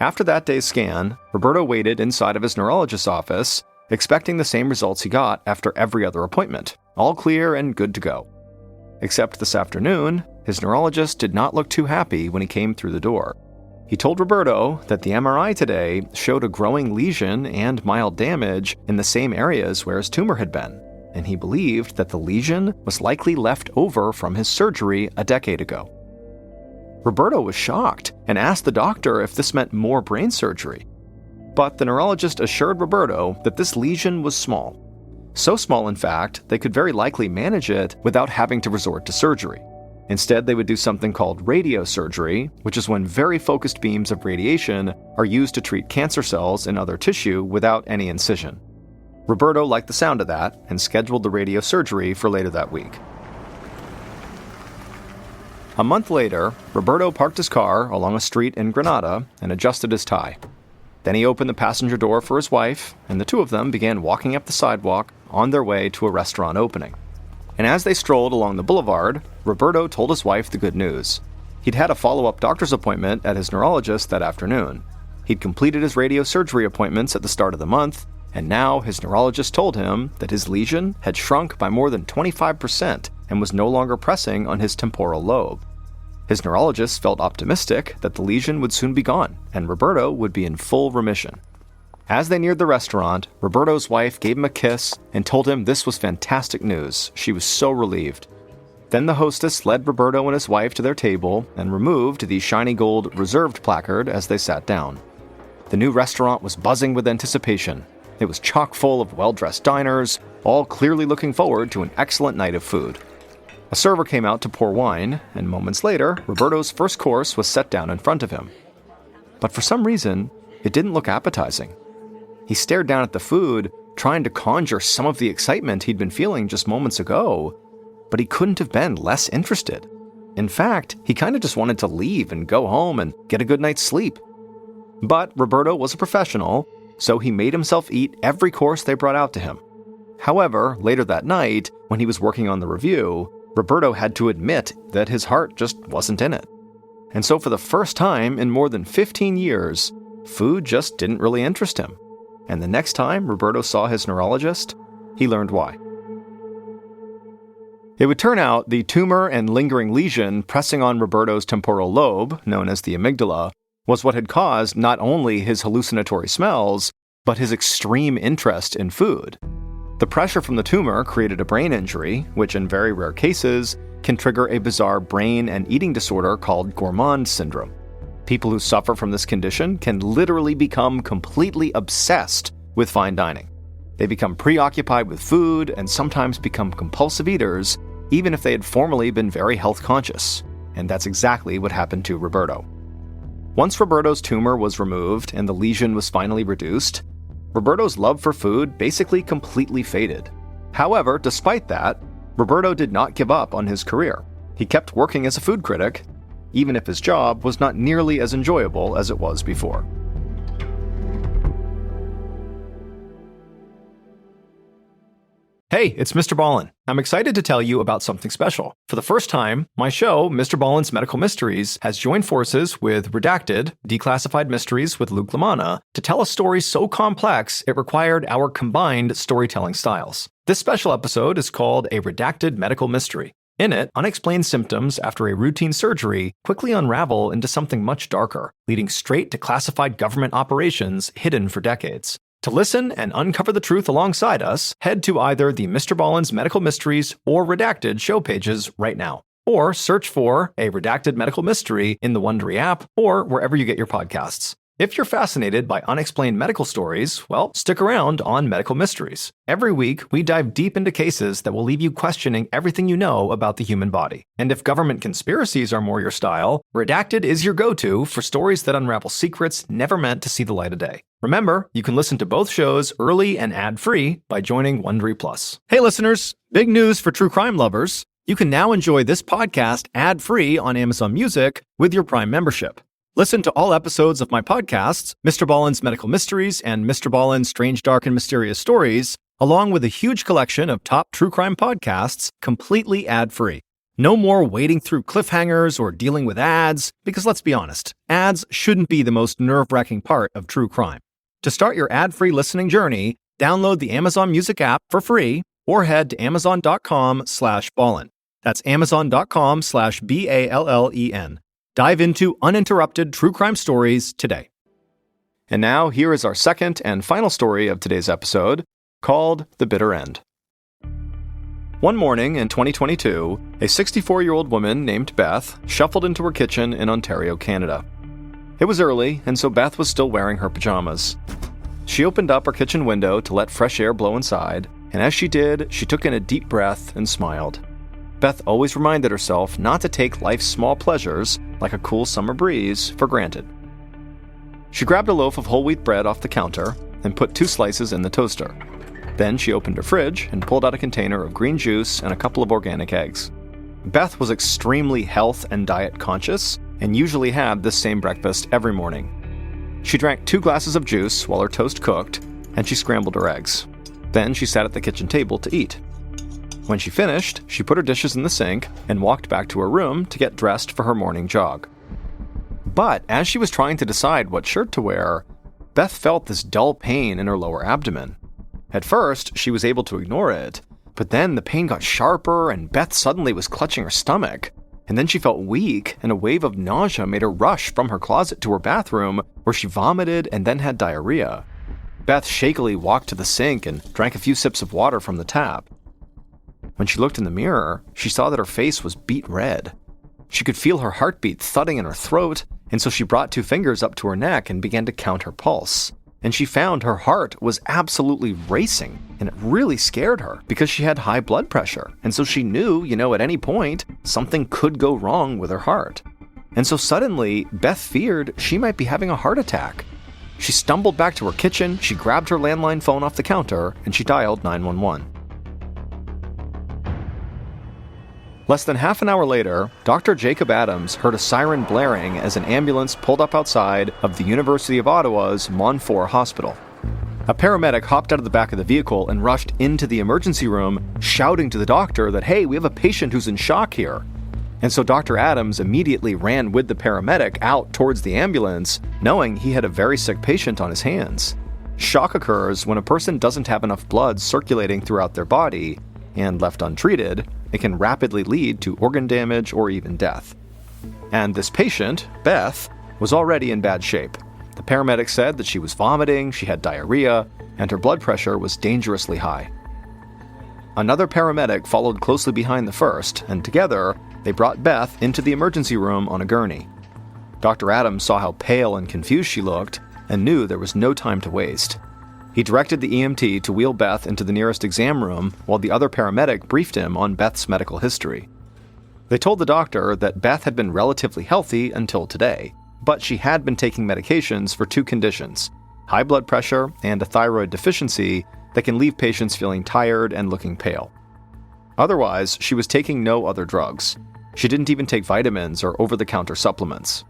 After that day's scan, Roberto waited inside of his neurologist's office, expecting the same results he got after every other appointment, all clear and good to go. Except this afternoon, his neurologist did not look too happy when he came through the door. He told Roberto that the MRI today showed a growing lesion and mild damage in the same areas where his tumor had been, and he believed that the lesion was likely left over from his surgery a decade ago. Roberto was shocked and asked the doctor if this meant more brain surgery. But the neurologist assured Roberto that this lesion was small. So small, in fact, they could very likely manage it without having to resort to surgery. Instead, they would do something called radiosurgery, which is when very focused beams of radiation are used to treat cancer cells in other tissue without any incision. Roberto liked the sound of that and scheduled the radiosurgery for later that week. A month later, Roberto parked his car along a street in Granada and adjusted his tie. Then he opened the passenger door for his wife, and the two of them began walking up the sidewalk on their way to a restaurant opening. And as they strolled along the boulevard, Roberto told his wife the good news. He'd had a follow-up doctor's appointment at his neurologist that afternoon. He'd completed his radiosurgery appointments at the start of the month, and now his neurologist told him that his lesion had shrunk by more than 25% and was no longer pressing on his temporal lobe. His neurologist felt optimistic that the lesion would soon be gone, and Roberto would be in full remission. As they neared the restaurant, Roberto's wife gave him a kiss and told him this was fantastic news. She was so relieved. Then the hostess led Roberto and his wife to their table and removed the shiny gold reserved placard as they sat down. The new restaurant was buzzing with anticipation. It was chock full of well-dressed diners, all clearly looking forward to an excellent night of food. A server came out to pour wine, and moments later, Roberto's first course was set down in front of him. But for some reason, it didn't look appetizing. He stared down at the food, trying to conjure some of the excitement he'd been feeling just moments ago, but he couldn't have been less interested. In fact, he kind of just wanted to leave and go home and get a good night's sleep. But Roberto was a professional, so he made himself eat every course they brought out to him. However, later that night, when he was working on the review, Roberto had to admit that his heart just wasn't in it. And so for the first time in more than 15 years, food just didn't really interest him. And the next time Roberto saw his neurologist, he learned why. It would turn out the tumor and lingering lesion pressing on Roberto's temporal lobe, known as the amygdala, was what had caused not only his hallucinatory smells, but his extreme interest in food. The pressure from the tumor created a brain injury, which in very rare cases can trigger a bizarre brain and eating disorder called gourmand syndrome. People who suffer from this condition can literally become completely obsessed with fine dining. They become preoccupied with food and sometimes become compulsive eaters, even if they had formerly been very health conscious. And that's exactly what happened to Roberto. Once Roberto's tumor was removed and the lesion was finally reduced, Roberto's love for food basically completely faded. However, despite that, Roberto did not give up on his career. He kept working as a food critic, even if his job was not nearly as enjoyable as it was before. Hey, it's MrBallen. I'm excited to tell you about something special. For the first time, my show, MrBallen's Medical Mysteries, has joined forces with Redacted, Declassified Mysteries with Luke LaManna, to tell a story so complex it required our combined storytelling styles. This special episode is called A Redacted Medical Mystery. In it, unexplained symptoms after a routine surgery quickly unravel into something much darker, leading straight to classified government operations hidden for decades. To listen and uncover the truth alongside us, head to either the MrBallen's Medical Mysteries or Redacted show pages right now. Or search for a Redacted Medical Mystery in the Wondery app or wherever you get your podcasts. If you're fascinated by unexplained medical stories, well, stick around on Medical Mysteries. Every week, we dive deep into cases that will leave you questioning everything you know about the human body. And if government conspiracies are more your style, Redacted is your go-to for stories that unravel secrets never meant to see the light of day. Remember, you can listen to both shows early and ad-free by joining Wondery Plus. Hey listeners, big news for true crime lovers. You can now enjoy this podcast ad-free on Amazon Music with your Prime membership. Listen to all episodes of my podcasts, MrBallen's Medical Mysteries and MrBallen's Strange, Dark, and Mysterious Stories, along with a huge collection of top true crime podcasts, completely ad-free. No more wading through cliffhangers or dealing with ads, because let's be honest, ads shouldn't be the most nerve-wracking part of true crime. To start your ad-free listening journey, download the Amazon Music app for free or head to amazon.com/ballen. That's amazon.com/BALLEN. Dive into uninterrupted true crime stories today. And now, here is our second and final story of today's episode, called The Bitter End. One morning in 2022, a 64-year-old woman named Beth shuffled into her kitchen in Ontario, Canada. It was early, and so Beth was still wearing her pajamas. She opened up her kitchen window to let fresh air blow inside, and as she did, she took in a deep breath and smiled. Beth always reminded herself not to take life's small pleasures, like a cool summer breeze, for granted. She grabbed a loaf of whole wheat bread off the counter and put 2 slices in the toaster. Then she opened her fridge and pulled out a container of green juice and a couple of organic eggs. Beth was extremely health and diet conscious and usually had this same breakfast every morning. She drank 2 glasses of juice while her toast cooked, and she scrambled her eggs. Then she sat at the kitchen table to eat. When she finished, she put her dishes in the sink and walked back to her room to get dressed for her morning jog. But as she was trying to decide what shirt to wear, Beth felt this dull pain in her lower abdomen. At first, she was able to ignore it, but then the pain got sharper and Beth suddenly was clutching her stomach. And then she felt weak, and a wave of nausea made her rush from her closet to her bathroom, where she vomited and then had diarrhea. Beth shakily walked to the sink and drank a few sips of water from the tap. When she looked in the mirror, she saw that her face was beet red. She could feel her heartbeat thudding in her throat, and so she brought 2 fingers up to her neck and began to count her pulse. And she found her heart was absolutely racing, and it really scared her because she had high blood pressure, and so she knew, at any point, something could go wrong with her heart. And so suddenly, Beth feared she might be having a heart attack. She stumbled back to her kitchen, she grabbed her landline phone off the counter, and she dialed 911. Less than half an hour later, Dr. Jacob Adams heard a siren blaring as an ambulance pulled up outside of the University of Ottawa's Montfort Hospital. A paramedic hopped out of the back of the vehicle and rushed into the emergency room, shouting to the doctor that, "Hey, we have a patient who's in shock here." And so Dr. Adams immediately ran with the paramedic out towards the ambulance, knowing he had a very sick patient on his hands. Shock occurs when a person doesn't have enough blood circulating throughout their body, and left untreated, it can rapidly lead to organ damage or even death. And this patient, Beth, was already in bad shape. The paramedic said that she was vomiting, she had diarrhea, and her blood pressure was dangerously high. Another paramedic followed closely behind the first, and together, they brought Beth into the emergency room on a gurney. Dr. Adams saw how pale and confused she looked, and knew there was no time to waste. He directed the EMT to wheel Beth into the nearest exam room while the other paramedic briefed him on Beth's medical history. They told the doctor that Beth had been relatively healthy until today, but she had been taking medications for 2 conditions, high blood pressure and a thyroid deficiency that can leave patients feeling tired and looking pale. Otherwise, she was taking no other drugs. She didn't even take vitamins or over-the-counter supplements.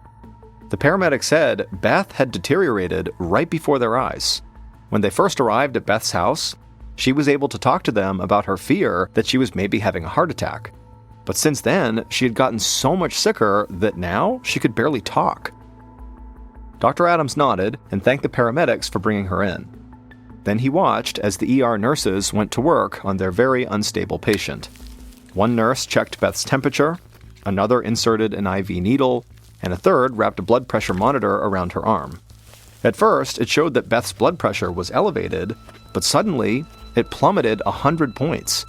The paramedic said Beth had deteriorated right before their eyes. When they first arrived at Beth's house, she was able to talk to them about her fear that she was maybe having a heart attack. But since then, she had gotten so much sicker that now she could barely talk. Dr. Adams nodded and thanked the paramedics for bringing her in. Then he watched as the ER nurses went to work on their very unstable patient. One nurse checked Beth's temperature, another inserted an IV needle, and a third wrapped a blood pressure monitor around her arm. At first, it showed that Beth's blood pressure was elevated, but suddenly, it plummeted 100 points.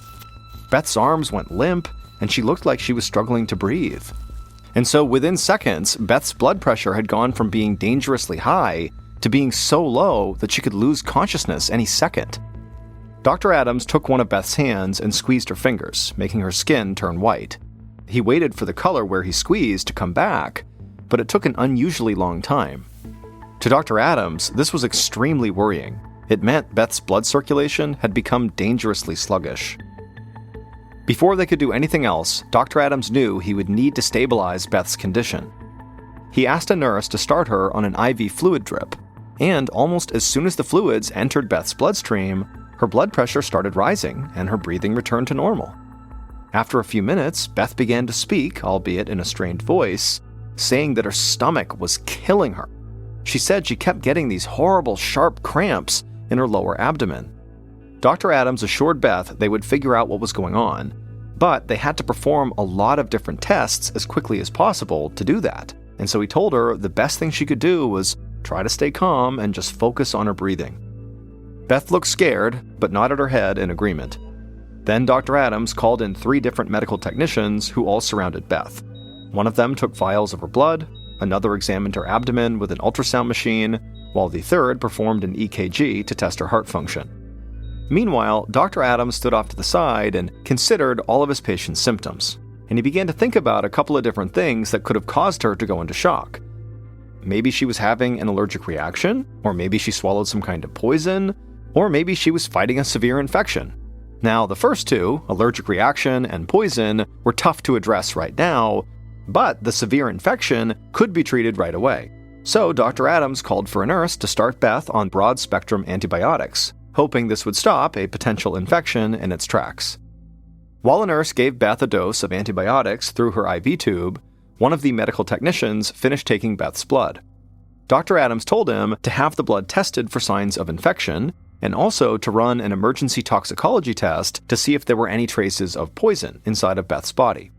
Beth's arms went limp, and she looked like she was struggling to breathe. And so within seconds, Beth's blood pressure had gone from being dangerously high to being so low that she could lose consciousness any second. Dr. Adams took one of Beth's hands and squeezed her fingers, making her skin turn white. He waited for the color where he squeezed to come back, but it took an unusually long time. To Dr. Adams, this was extremely worrying. It meant Beth's blood circulation had become dangerously sluggish. Before they could do anything else, Dr. Adams knew he would need to stabilize Beth's condition. He asked a nurse to start her on an IV fluid drip, and almost as soon as the fluids entered Beth's bloodstream, her blood pressure started rising and her breathing returned to normal. After a few minutes, Beth began to speak, albeit in a strained voice, saying that her stomach was killing her. She said she kept getting these horrible, sharp cramps in her lower abdomen. Dr. Adams assured Beth they would figure out what was going on, but they had to perform a lot of different tests as quickly as possible to do that. And so he told her the best thing she could do was try to stay calm and just focus on her breathing. Beth looked scared, but nodded her head in agreement. Then Dr. Adams called in 3 different medical technicians who all surrounded Beth. One of them took vials of her blood, another examined her abdomen with an ultrasound machine, while the third performed an EKG to test her heart function. Meanwhile, Dr. Adams stood off to the side and considered all of his patient's symptoms, and he began to think about a couple of different things that could have caused her to go into shock. Maybe she was having an allergic reaction, or maybe she swallowed some kind of poison, or maybe she was fighting a severe infection. Now, the first two, allergic reaction and poison, were tough to address right now, but the severe infection could be treated right away. So Dr. Adams called for a nurse to start Beth on broad-spectrum antibiotics, hoping this would stop a potential infection in its tracks. While a nurse gave Beth a dose of antibiotics through her IV tube, one of the medical technicians finished taking Beth's blood. Dr. Adams told him to have the blood tested for signs of infection, and also to run an emergency toxicology test to see if there were any traces of poison inside of Beth's body.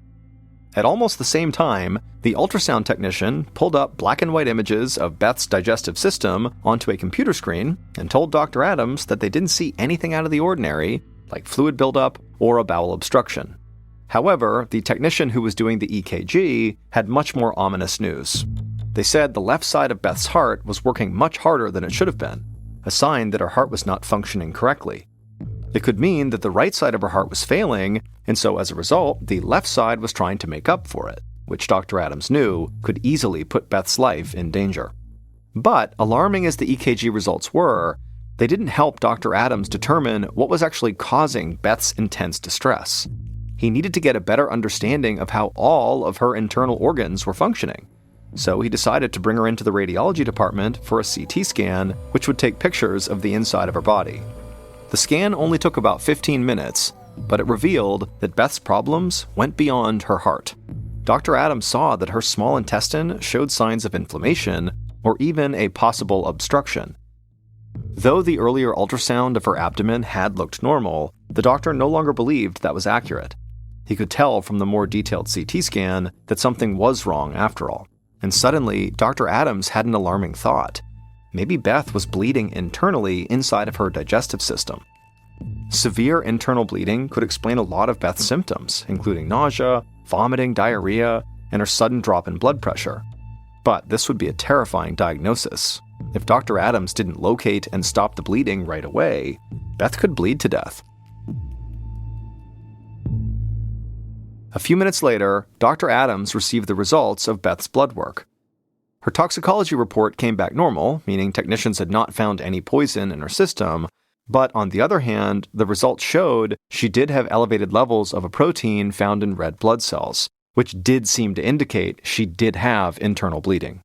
At almost the same time, the ultrasound technician pulled up black and white images of Beth's digestive system onto a computer screen and told Dr. Adams that they didn't see anything out of the ordinary, like fluid buildup or a bowel obstruction. However, the technician who was doing the EKG had much more ominous news. They said the left side of Beth's heart was working much harder than it should have been, a sign that her heart was not functioning correctly. It could mean that the right side of her heart was failing, and so as a result, the left side was trying to make up for it, which Dr. Adams knew could easily put Beth's life in danger. But, alarming as the EKG results were, they didn't help Dr. Adams determine what was actually causing Beth's intense distress. He needed to get a better understanding of how all of her internal organs were functioning. So he decided to bring her into the radiology department for a CT scan, which would take pictures of the inside of her body. The scan only took about 15 minutes, but it revealed that Beth's problems went beyond her heart. Dr. Adams saw that her small intestine showed signs of inflammation or even a possible obstruction. Though the earlier ultrasound of her abdomen had looked normal, the doctor no longer believed that was accurate. He could tell from the more detailed CT scan that something was wrong after all. And suddenly, Dr. Adams had an alarming thought. Maybe Beth was bleeding internally inside of her digestive system. Severe internal bleeding could explain a lot of Beth's symptoms, including nausea, vomiting, diarrhea, and her sudden drop in blood pressure. But this would be a terrifying diagnosis. If Dr. Adams didn't locate and stop the bleeding right away, Beth could bleed to death. A few minutes later, Dr. Adams received the results of Beth's blood work. Her toxicology report came back normal, meaning technicians had not found any poison in her system, but on the other hand, the results showed she did have elevated levels of a protein found in red blood cells, which did seem to indicate she did have internal bleeding.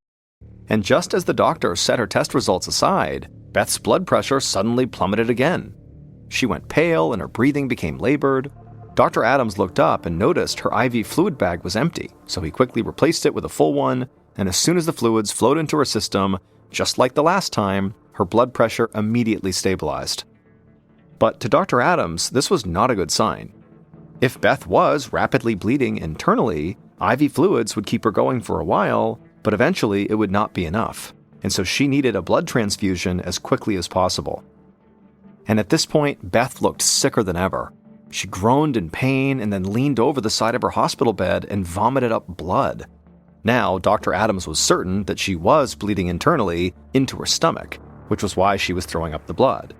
And just as the doctor set her test results aside, Beth's blood pressure suddenly plummeted again. She went pale and her breathing became labored. Dr. Adams looked up and noticed her IV fluid bag was empty, so he quickly replaced it with a full one, and as soon as the fluids flowed into her system, just like the last time, her blood pressure immediately stabilized. But to Dr. Adams, this was not a good sign. If Beth was rapidly bleeding internally, IV fluids would keep her going for a while, but eventually it would not be enough. and so she needed a blood transfusion as quickly as possible. And at this point, Beth looked sicker than ever. She groaned in pain and then leaned over the side of her hospital bed and vomited up blood. Now, Dr. Adams was certain that she was bleeding internally into her stomach, which was why she was throwing up the blood.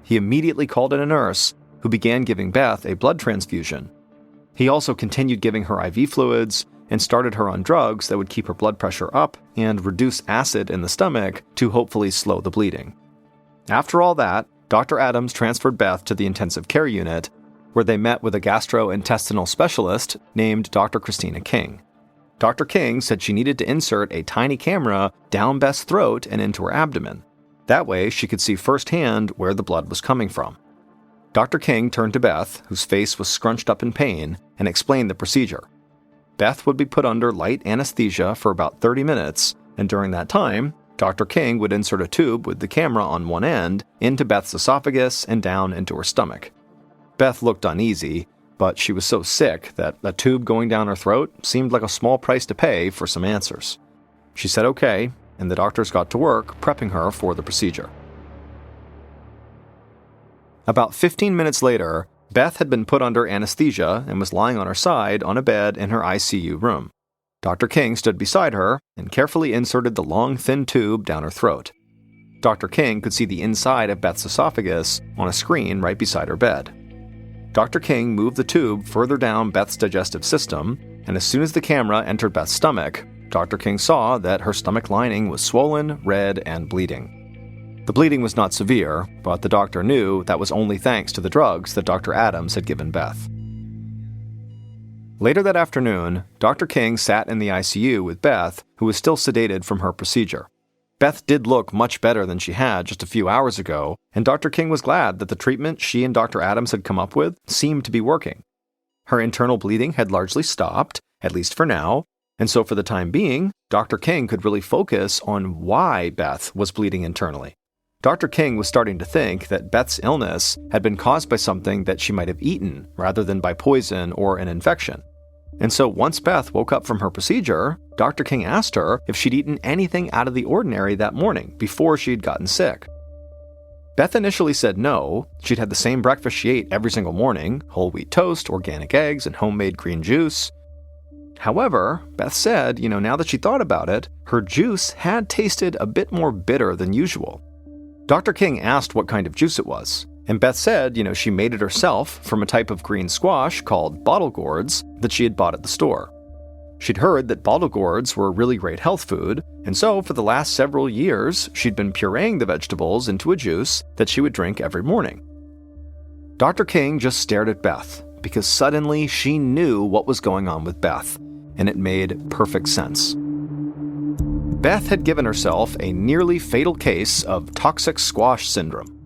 He immediately called in a nurse, who began giving Beth a blood transfusion. He also continued giving her IV fluids and started her on drugs that would keep her blood pressure up and reduce acid in the stomach to hopefully slow the bleeding. After all that, Dr. Adams transferred Beth to the intensive care unit, where they met with a gastrointestinal specialist named Dr. Christina King. Dr. King said she needed to insert a tiny camera down Beth's throat and into her abdomen. That way, she could see firsthand where the blood was coming from. Dr. King turned to Beth, whose face was scrunched up in pain, and explained the procedure. Beth would be put under light anesthesia for about 30 minutes, and during that time, Dr. King would insert a tube with the camera on one end into Beth's esophagus and down into her stomach. Beth looked uneasy, but she was so sick that a tube going down her throat seemed like a small price to pay for some answers. She said okay, and the doctors got to work prepping her for the procedure. About 15 minutes later, Beth had been put under anesthesia and was lying on her side on a bed in her ICU room. Dr. King stood beside her and carefully inserted the long, thin tube down her throat. Dr. King could see the inside of Beth's esophagus on a screen right beside her bed. Dr. King moved the tube further down Beth's digestive system, and as soon as the camera entered Beth's stomach, Dr. King saw that her stomach lining was swollen, red, and bleeding. The bleeding was not severe, but the doctor knew that was only thanks to the drugs that Dr. Adams had given Beth. Later that afternoon, Dr. King sat in the ICU with Beth, who was still sedated from her procedure. Beth did look much better than she had just a few hours ago, and Dr. King was glad that the treatment she and Dr. Adams had come up with seemed to be working. Her internal bleeding had largely stopped, at least for now, and so for the time being, Dr. King could really focus on why Beth was bleeding internally. Dr. King was starting to think that Beth's illness had been caused by something that she might have eaten, rather than by poison or an infection. And so once Beth woke up from her procedure, Dr. King asked her if she'd eaten anything out of the ordinary that morning before she'd gotten sick. Beth initially said no. She'd had the same breakfast she ate every single morning: whole wheat toast, organic eggs, and homemade green juice. However, Beth said, now that she thought about it, her juice had tasted a bit more bitter than usual. Dr. King asked what kind of juice it was, and Beth said, she made it herself from a type of green squash called bottle gourds that she had bought at the store. She'd heard that bottle gourds were really great health food, and so for the last several years, she'd been pureeing the vegetables into a juice that she would drink every morning. Dr. King just stared at Beth, because suddenly she knew what was going on with Beth, and it made perfect sense. Beth had given herself a nearly fatal case of toxic squash syndrome.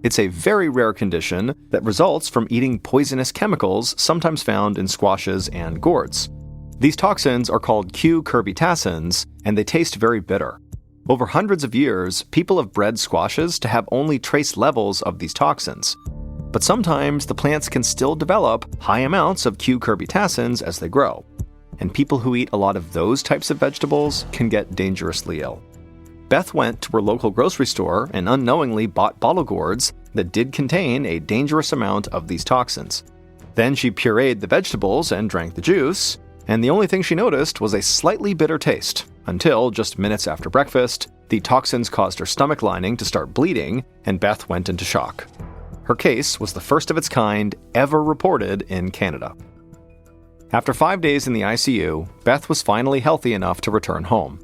It's a very rare condition that results from eating poisonous chemicals sometimes found in squashes and gourds. These toxins are called cucurbitacins, and they taste very bitter. Over hundreds of years, people have bred squashes to have only trace levels of these toxins. But sometimes the plants can still develop high amounts of cucurbitacins as they grow, and people who eat a lot of those types of vegetables can get dangerously ill. Beth went to her local grocery store and unknowingly bought bottle gourds that did contain a dangerous amount of these toxins. Then she pureed the vegetables and drank the juice, and the only thing she noticed was a slightly bitter taste, until just minutes after breakfast, the toxins caused her stomach lining to start bleeding, and Beth went into shock. Her case was the first of its kind ever reported in Canada. After 5 days in the ICU, Beth was finally healthy enough to return home.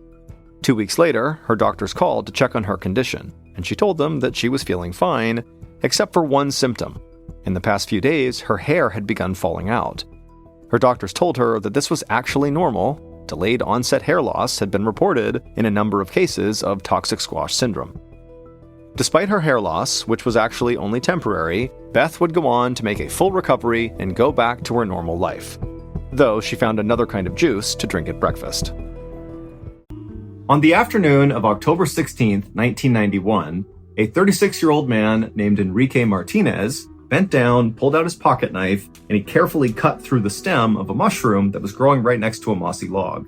2 weeks later, her doctors called to check on her condition, and she told them that she was feeling fine, except for one symptom. In the past few days, her hair had begun falling out. Her doctors told her that this was actually normal. Delayed onset hair loss had been reported in a number of cases of toxic squash syndrome. Despite her hair loss, which was actually only temporary, Beth would go on to make a full recovery and go back to her normal life, though she found another kind of juice to drink at breakfast. On the afternoon of October 16th, 1991, a 36-year-old man named Enrique Martinez bent down, pulled out his pocket knife, and he carefully cut through the stem of a mushroom that was growing right next to a mossy log.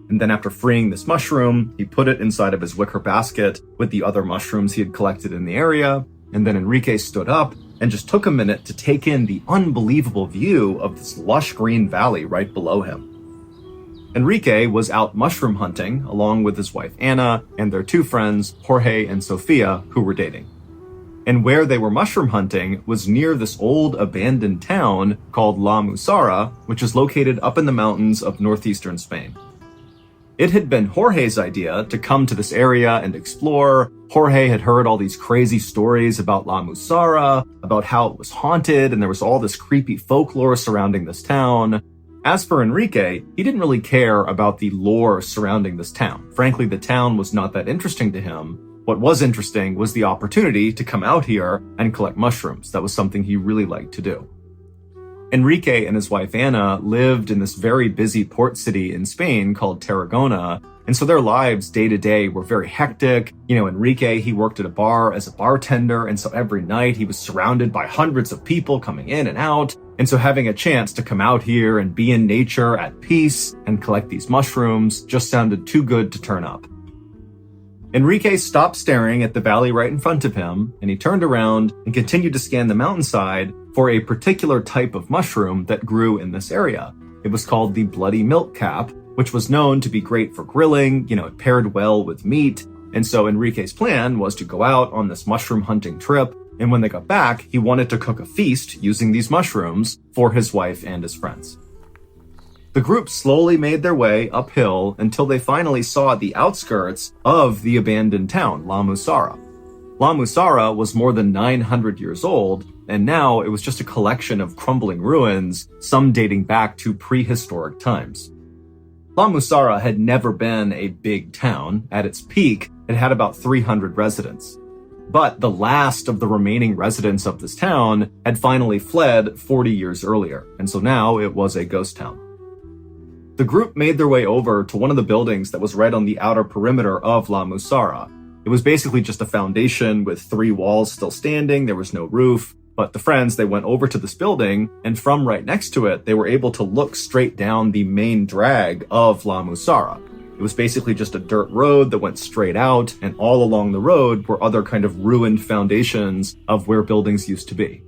and then after freeing this mushroom, he put it inside of his wicker basket with the other mushrooms he had collected in the area, and then Enrique stood up and just took a minute to take in the unbelievable view of this lush green valley right below him. Enrique was out mushroom hunting along with his wife Anna and their two friends, Jorge and Sofia, who were dating. And where they were mushroom hunting was near this old abandoned town called La Musara, which is located up in the mountains of northeastern Spain. It had been Jorge's idea to come to this area and explore. Jorge had heard all these crazy stories about La Musara, about how it was haunted, and there was all this creepy folklore surrounding this town. As for Enrique, he didn't really care about the lore surrounding this town. Frankly, the town was not that interesting to him. What was interesting was the opportunity to come out here and collect mushrooms. That was something he really liked to do. Enrique and his wife Anna lived in this very busy port city in Spain called Tarragona, and so their lives day to day were very hectic. Enrique, he worked at a bar as a bartender, and so every night he was surrounded by hundreds of people coming in and out. And so having a chance to come out here and be in nature at peace and collect these mushrooms just sounded too good to turn up. Enrique stopped staring at the valley right in front of him, and he turned around and continued to scan the mountainside for a particular type of mushroom that grew in this area. It was called the bloody milk cap, which was known to be great for grilling. It paired well with meat. And so Enrique's plan was to go out on this mushroom hunting trip, and when they got back, he wanted to cook a feast using these mushrooms for his wife and his friends. The group slowly made their way uphill until they finally saw the outskirts of the abandoned town, La Musara. La Musara was more than 900 years old, and now it was just a collection of crumbling ruins, some dating back to prehistoric times. La Musara had never been a big town. At its peak, it had about 300 residents. But the last of the remaining residents of this town had finally fled 40 years earlier, and so now it was a ghost town. The group made their way over to one of the buildings that was right on the outer perimeter of La Musara. It was basically just a foundation with 3 walls still standing. There was no roof. But the friends, they went over to this building, and from right next to it, they were able to look straight down the main drag of La Musara. It was basically just a dirt road that went straight out, and all along the road were other kind of ruined foundations of where buildings used to be.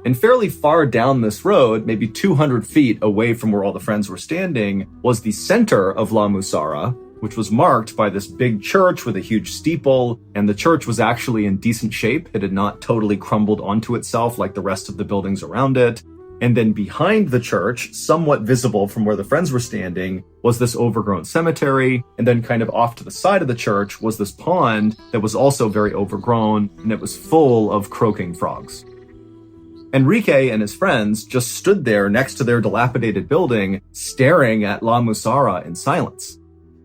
And fairly far down this road, maybe 200 feet away from where all the friends were standing, was the center of La Musara, which was marked by this big church with a huge steeple, and the church was actually in decent shape. It had not totally crumbled onto itself like the rest of the buildings around it. And then behind the church, somewhat visible from where the friends were standing, was this overgrown cemetery, and then kind of off to the side of the church was this pond that was also very overgrown, and it was full of croaking frogs. Enrique and his friends just stood there next to their dilapidated building, staring at La Musara in silence.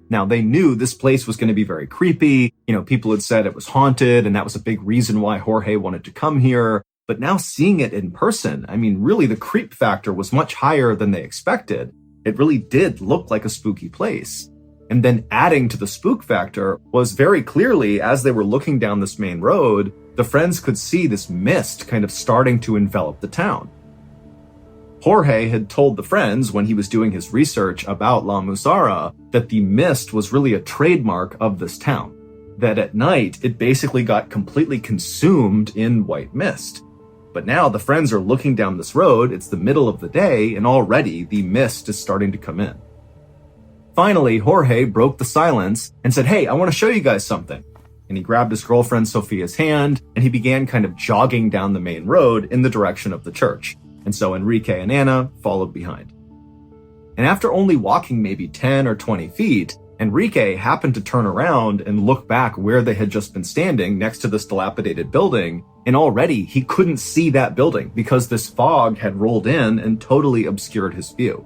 Now, they knew this place was going to be very creepy. People had said it was haunted, and that was a big reason why Jorge wanted to come here. But now seeing it in person, really the creep factor was much higher than they expected. It really did look like a spooky place. And then adding to the spook factor was very clearly, as they were looking down this main road, the friends could see this mist kind of starting to envelop the town. Jorge had told the friends when he was doing his research about La Musara that the mist was really a trademark of this town. That at night, it basically got completely consumed in white mist. But now the friends are looking down this road, it's the middle of the day, and already the mist is starting to come in. Finally, Jorge broke the silence and said, "Hey, I want to show you guys something." And he grabbed his girlfriend Sofia's hand, and he began kind of jogging down the main road in the direction of the church. And so Enrique and Anna followed behind. And after only walking maybe 10 or 20 feet, Enrique happened to turn around and look back where they had just been standing next to this dilapidated building, and already he couldn't see that building because this fog had rolled in and totally obscured his view.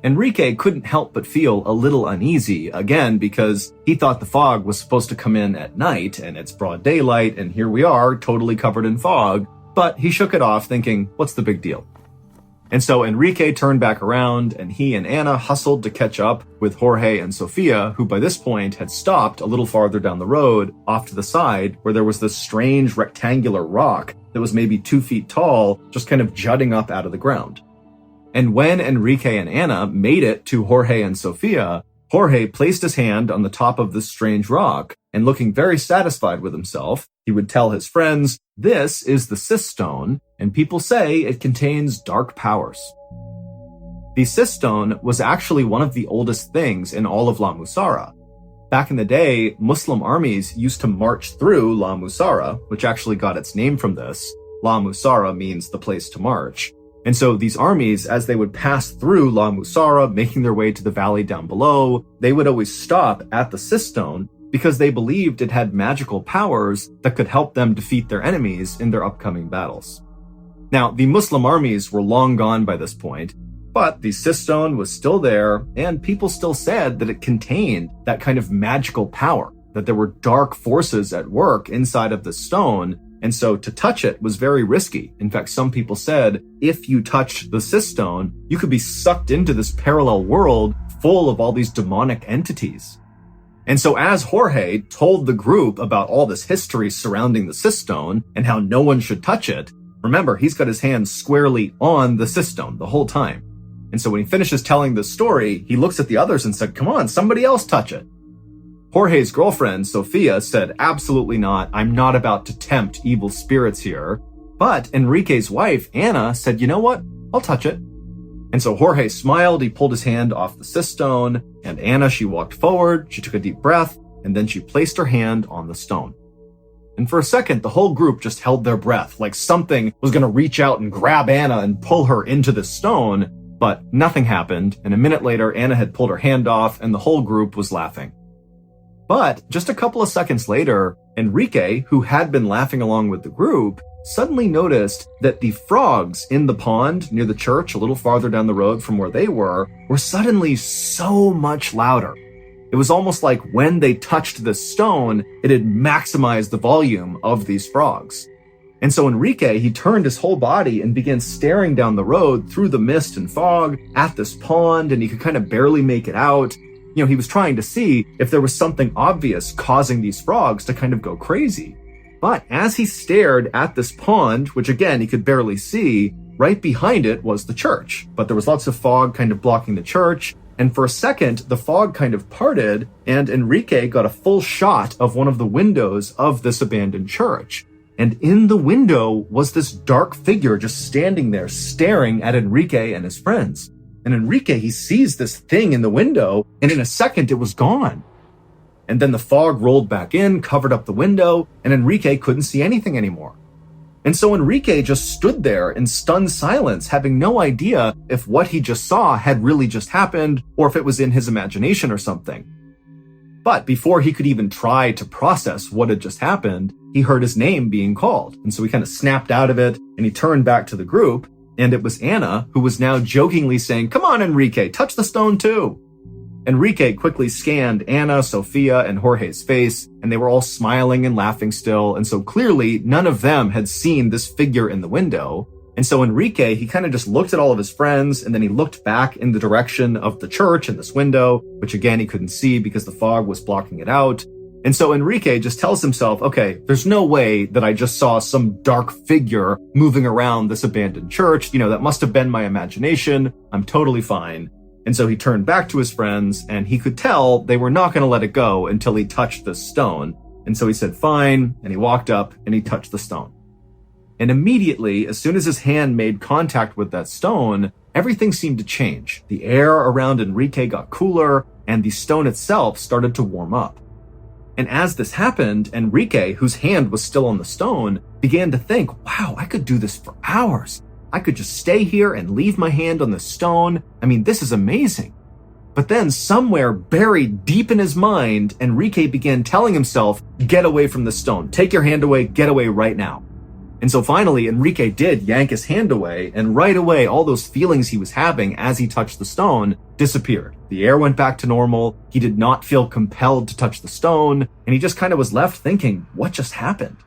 Enrique couldn't help but feel a little uneasy, again, because he thought the fog was supposed to come in at night, and it's broad daylight, and here we are, totally covered in fog, but he shook it off thinking, what's the big deal? And so Enrique turned back around, and he and Anna hustled to catch up with Jorge and Sofia, who by this point had stopped a little farther down the road, off to the side, where there was this strange rectangular rock that was maybe 2 feet tall, just kind of jutting up out of the ground. And when Enrique and Anna made it to Jorge and Sofia, Jorge placed his hand on the top of this strange rock, and looking very satisfied with himself, he would tell his friends, "This is the Sis Stone, and people say it contains dark powers." The Sis Stone was actually one of the oldest things in all of La Musara. Back in the day, Muslim armies used to march through La Musara, which actually got its name from this. La Musara means the place to march. And so these armies, as they would pass through La Musara, making their way to the valley down below, they would always stop at the Sis Stone because they believed it had magical powers that could help them defeat their enemies in their upcoming battles. Now, the Muslim armies were long gone by this point, but the Sis Stone was still there, and people still said that it contained that kind of magical power, that there were dark forces at work inside of the stone, and so to touch it was very risky. In fact, some people said if you touched the Sis Stone, you could be sucked into this parallel world full of all these demonic entities. And so as Jorge told the group about all this history surrounding the Sis Stone and how no one should touch it, remember, he's got his hands squarely on the Sis Stone the whole time. And so when he finishes telling this story, he looks at the others and said, "Come on, somebody else touch it." Jorge's girlfriend, Sofia, said, "Absolutely not. I'm not about to tempt evil spirits here." But Enrique's wife, Anna, said, "You know what? I'll touch it." And so Jorge smiled, he pulled his hand off the Sis Stone, and Anna, she walked forward, she took a deep breath, and then she placed her hand on the stone. And for a second, the whole group just held their breath, like something was going to reach out and grab Anna and pull her into the stone, but nothing happened, and a minute later, Anna had pulled her hand off, and the whole group was laughing. But just a couple of seconds later, Enrique, who had been laughing along with the group, suddenly noticed that the frogs in the pond near the church, a little farther down the road from where they were suddenly so much louder. It was almost like when they touched the stone, it had maximized the volume of these frogs. And so Enrique, he turned his whole body and began staring down the road through the mist and fog at this pond, and he could kind of barely make it out. You know, he was trying to see if there was something obvious causing these frogs to kind of go crazy. But as he stared at this pond, which again, he could barely see, right behind it was the church. But there was lots of fog kind of blocking the church. And for a second, the fog kind of parted, and Enrique got a full shot of one of the windows of this abandoned church. And in the window was this dark figure just standing there staring at Enrique and his friends. And Enrique, he sees this thing in the window, and in a second it was gone. And then the fog rolled back in, covered up the window, and Enrique couldn't see anything anymore. And so Enrique just stood there in stunned silence, having no idea if what he just saw had really just happened or if it was in his imagination or something. But before he could even try to process what had just happened, he heard his name being called. And so he kind of snapped out of it and he turned back to the group, and it was Anna who was now jokingly saying, "Come on, Enrique, touch the stone too." Enrique quickly scanned Anna, Sofia, and Jorge's face, and they were all smiling and laughing still, and so clearly none of them had seen this figure in the window. And so Enrique, he kind of just looked at all of his friends, and then he looked back in the direction of the church and this window, which again he couldn't see because the fog was blocking it out. And so Enrique just tells himself, okay, there's no way that I just saw some dark figure moving around this abandoned church. You know, that must have been my imagination. I'm totally fine. And so he turned back to his friends, and he could tell they were not going to let it go until he touched this stone. And so he said, fine, and he walked up and he touched the stone. And immediately, as soon as his hand made contact with that stone, everything seemed to change. The air around Enrique got cooler, and the stone itself started to warm up. And as this happened, Enrique, whose hand was still on the stone, began to think, wow, I could do this for hours. I could just stay here and leave my hand on the stone. I mean, this is amazing. But then somewhere buried deep in his mind, Enrique began telling himself, get away from the stone. Take your hand away. Get away right now. And so finally, Enrique did yank his hand away, and right away, all those feelings he was having as he touched the stone disappeared. The air went back to normal. He did not feel compelled to touch the stone, and he just kind of was left thinking, what just happened?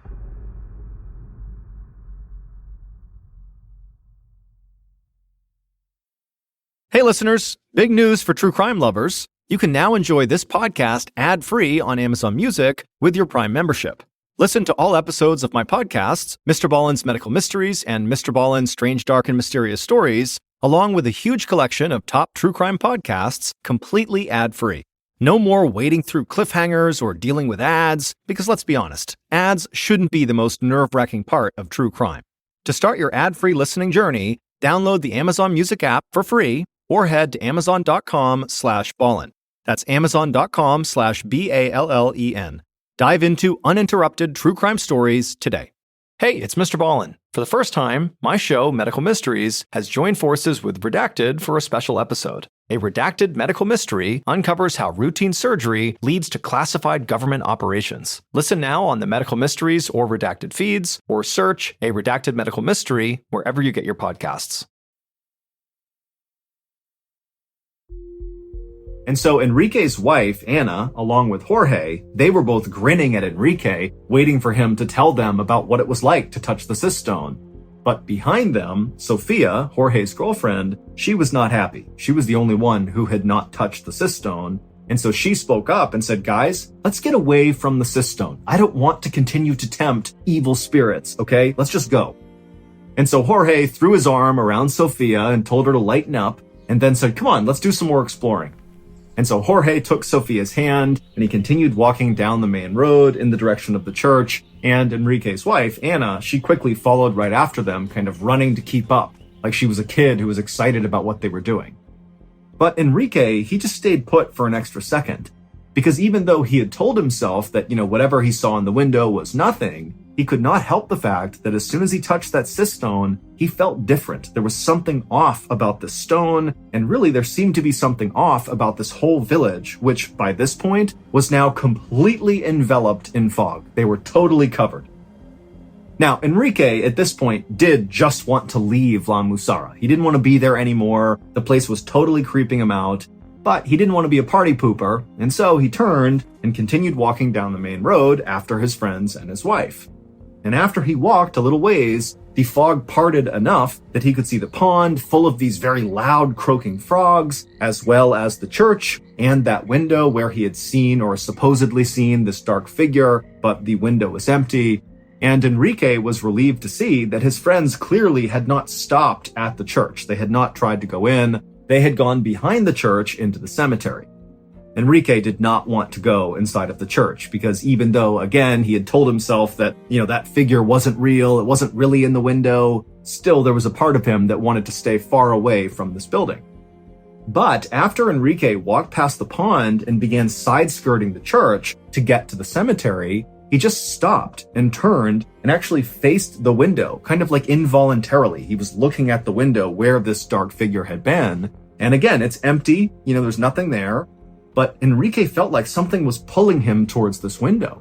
Hey listeners, big news for true crime lovers. You can now enjoy this podcast ad-free on Amazon Music with your Prime membership. Listen to all episodes of my podcasts, MrBallen's Medical Mysteries and MrBallen's Strange, Dark, and Mysterious Stories, along with a huge collection of top true crime podcasts completely ad-free. No more wading through cliffhangers or dealing with ads, because let's be honest, ads shouldn't be the most nerve-wracking part of true crime. To start your ad-free listening journey, download the Amazon Music app for free or head to amazon.com/ballen. That's amazon.com/BALLEN. Dive into uninterrupted true crime stories today. Hey, it's Mr. Ballen. For the first time, my show, Medical Mysteries, has joined forces with Redacted for a special episode. A redacted medical mystery uncovers how routine surgery leads to classified government operations. Listen now on the Medical Mysteries or Redacted feeds, or search A Redacted Medical Mystery wherever you get your podcasts. And so Enrique's wife, Anna, along with Jorge, they were both grinning at Enrique, waiting for him to tell them about what it was like to touch the cyst stone. But behind them, Sophia, Jorge's girlfriend, she was not happy. She was the only one who had not touched the cyst stone. And so she spoke up and said, guys, let's get away from the cyst stone. I don't want to continue to tempt evil spirits, okay? Let's just go. And so Jorge threw his arm around Sophia and told her to lighten up, and then said, come on, let's do some more exploring. And so Jorge took Sophia's hand, and he continued walking down the main road in the direction of the church, and Enrique's wife, Anna, she quickly followed right after them, kind of running to keep up, like she was a kid who was excited about what they were doing. But Enrique, he just stayed put for an extra second, because even though he had told himself that, whatever he saw in the window was nothing, he could not help the fact that as soon as he touched that cyst stone, he felt different. There was something off about the stone, and really there seemed to be something off about this whole village, which by this point was now completely enveloped in fog. They were totally covered. Now, Enrique, at this point, did just want to leave La Musara. He didn't want to be there anymore. The place was totally creeping him out. But he didn't want to be a party pooper, and so he turned and continued walking down the main road after his friends and his wife. And after he walked a little ways, the fog parted enough that he could see the pond full of these very loud croaking frogs, as well as the church and that window where he had seen or supposedly seen this dark figure, but the window was empty. And Enrique was relieved to see that his friends clearly had not stopped at the church. They had not tried to go in. They had gone behind the church into the cemetery. Enrique did not want to go inside of the church because even though, again, he had told himself that, that figure wasn't real, it wasn't really in the window, still there was a part of him that wanted to stay far away from this building. But after Enrique walked past the pond and began side-skirting the church to get to the cemetery, he just stopped and turned and actually faced the window, kind of like involuntarily. He was looking at the window where this dark figure had been. And again, it's empty, there's nothing there. But Enrique felt like something was pulling him towards this window.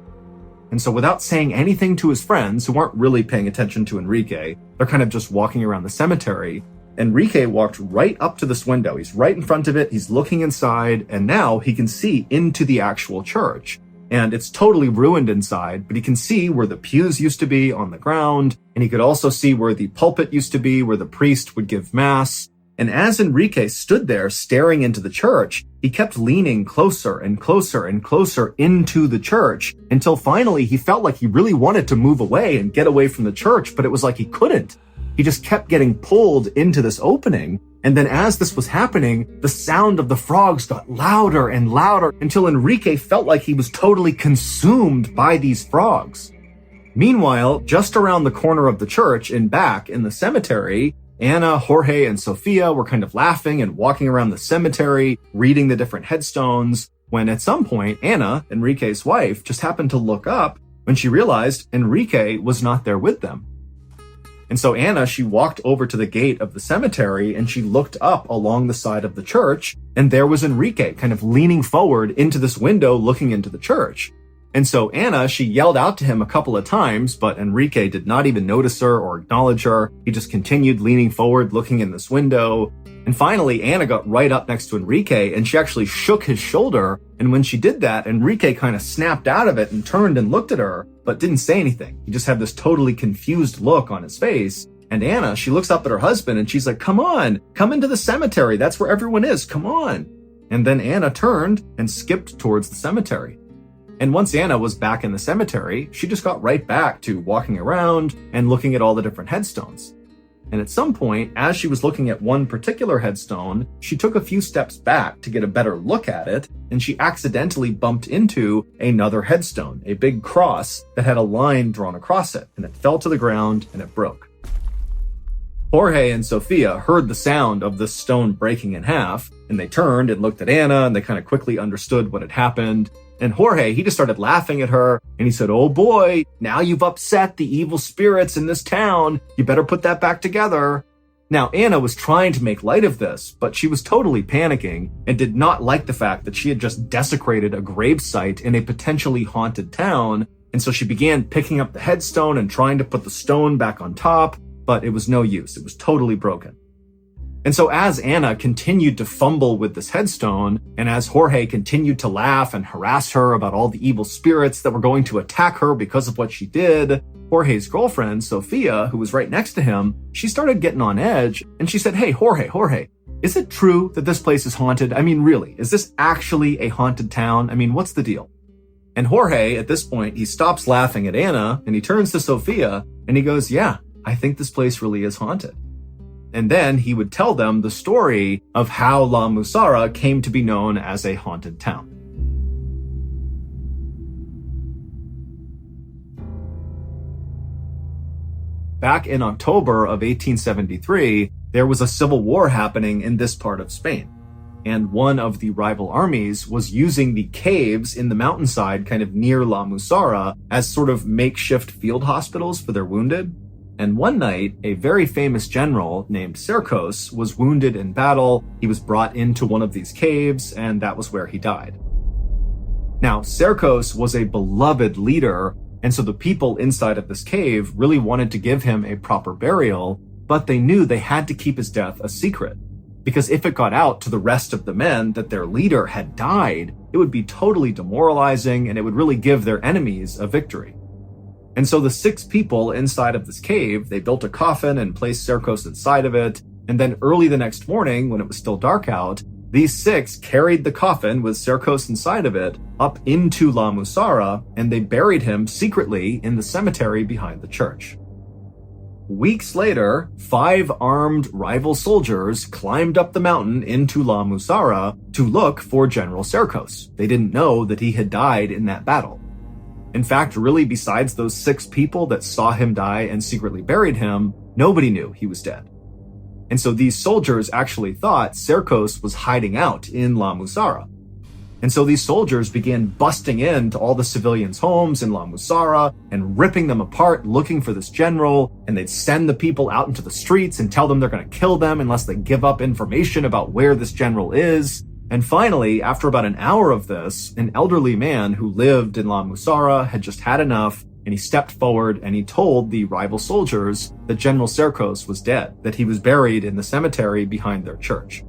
And so without saying anything to his friends, who weren't really paying attention to Enrique, they're kind of just walking around the cemetery, Enrique walked right up to this window. He's right in front of it, he's looking inside, and now he can see into the actual church. And it's totally ruined inside, but he can see where the pews used to be on the ground, and he could also see where the pulpit used to be, where the priest would give mass. And as Enrique stood there staring into the church, he kept leaning closer and closer and closer into the church until finally he felt like he really wanted to move away and get away from the church, but it was like he couldn't. He just kept getting pulled into this opening. And then as this was happening, the sound of the frogs got louder and louder until Enrique felt like he was totally consumed by these frogs. Meanwhile, just around the corner of the church and back in the cemetery, Anna, Jorge, and Sophia were kind of laughing and walking around the cemetery, reading the different headstones, when at some point, Anna, Enrique's wife, just happened to look up when she realized Enrique was not there with them. And so Anna, she walked over to the gate of the cemetery and she looked up along the side of the church, and there was Enrique kind of leaning forward into this window looking into the church. And so Anna, she yelled out to him a couple of times, but Enrique did not even notice her or acknowledge her. He just continued leaning forward, looking in this window. And finally, Anna got right up next to Enrique and she actually shook his shoulder. And when she did that, Enrique kind of snapped out of it and turned and looked at her, but didn't say anything. He just had this totally confused look on his face. And Anna, she looks up at her husband and she's like, come on, come into the cemetery. That's where everyone is. Come on. And then Anna turned and skipped towards the cemetery. And once Anna was back in the cemetery, she just got right back to walking around and looking at all the different headstones. And at some point, as she was looking at one particular headstone, she took a few steps back to get a better look at it, and she accidentally bumped into another headstone, a big cross that had a line drawn across it, and it fell to the ground and it broke. Jorge and Sofia heard the sound of this stone breaking in half, and they turned and looked at Anna, and they kind of quickly understood what had happened. And Jorge, he just started laughing at her, and he said, "Oh boy, now you've upset the evil spirits in this town. You better put that back together." Now, Anna was trying to make light of this, but she was totally panicking and did not like the fact that she had just desecrated a gravesite in a potentially haunted town, and so she began picking up the headstone and trying to put the stone back on top, but it was no use. It was totally broken. And so as Anna continued to fumble with this headstone, and as Jorge continued to laugh and harass her about all the evil spirits that were going to attack her because of what she did, Jorge's girlfriend, Sofia, who was right next to him, she started getting on edge, and she said, "Hey, Jorge, is it true that this place is haunted? I mean, really, is this actually a haunted town? I mean, what's the deal?" And Jorge, at this point, he stops laughing at Anna, and he turns to Sofia, and he goes, "Yeah, I think this place really is haunted." And then he would tell them the story of how La Musara came to be known as a haunted town. Back in October of 1873, there was a civil war happening in this part of Spain. And one of the rival armies was using the caves in the mountainside kind of near La Musara as sort of makeshift field hospitals for their wounded. And one night, a very famous general named Cercos was wounded in battle. He was brought into one of these caves, and that was where he died. Now, Cercos was a beloved leader, and so the people inside of this cave really wanted to give him a proper burial, but they knew they had to keep his death a secret. Because if it got out to the rest of the men that their leader had died, it would be totally demoralizing, and it would really give their enemies a victory. And so the 6 people inside of this cave, they built a coffin and placed Cercos inside of it. And then early the next morning, when it was still dark out, these 6 carried the coffin with Cercos inside of it up into La Musara, and they buried him secretly in the cemetery behind the church. Weeks later, 5 armed rival soldiers climbed up the mountain into La Musara to look for General Cercos. They didn't know that he had died in that battle. In fact, really, besides those 6 people that saw him die and secretly buried him, nobody knew he was dead. And so these soldiers actually thought Cercos was hiding out in La Musara. And so these soldiers began busting into all the civilians' homes in La Musara and ripping them apart looking for this general, and they'd send the people out into the streets and tell them they're going to kill them unless they give up information about where this general is. And finally, after about an hour of this, an elderly man who lived in La Musara had just had enough, and he stepped forward and he told the rival soldiers that General Cercos was dead, that he was buried in the cemetery behind their church.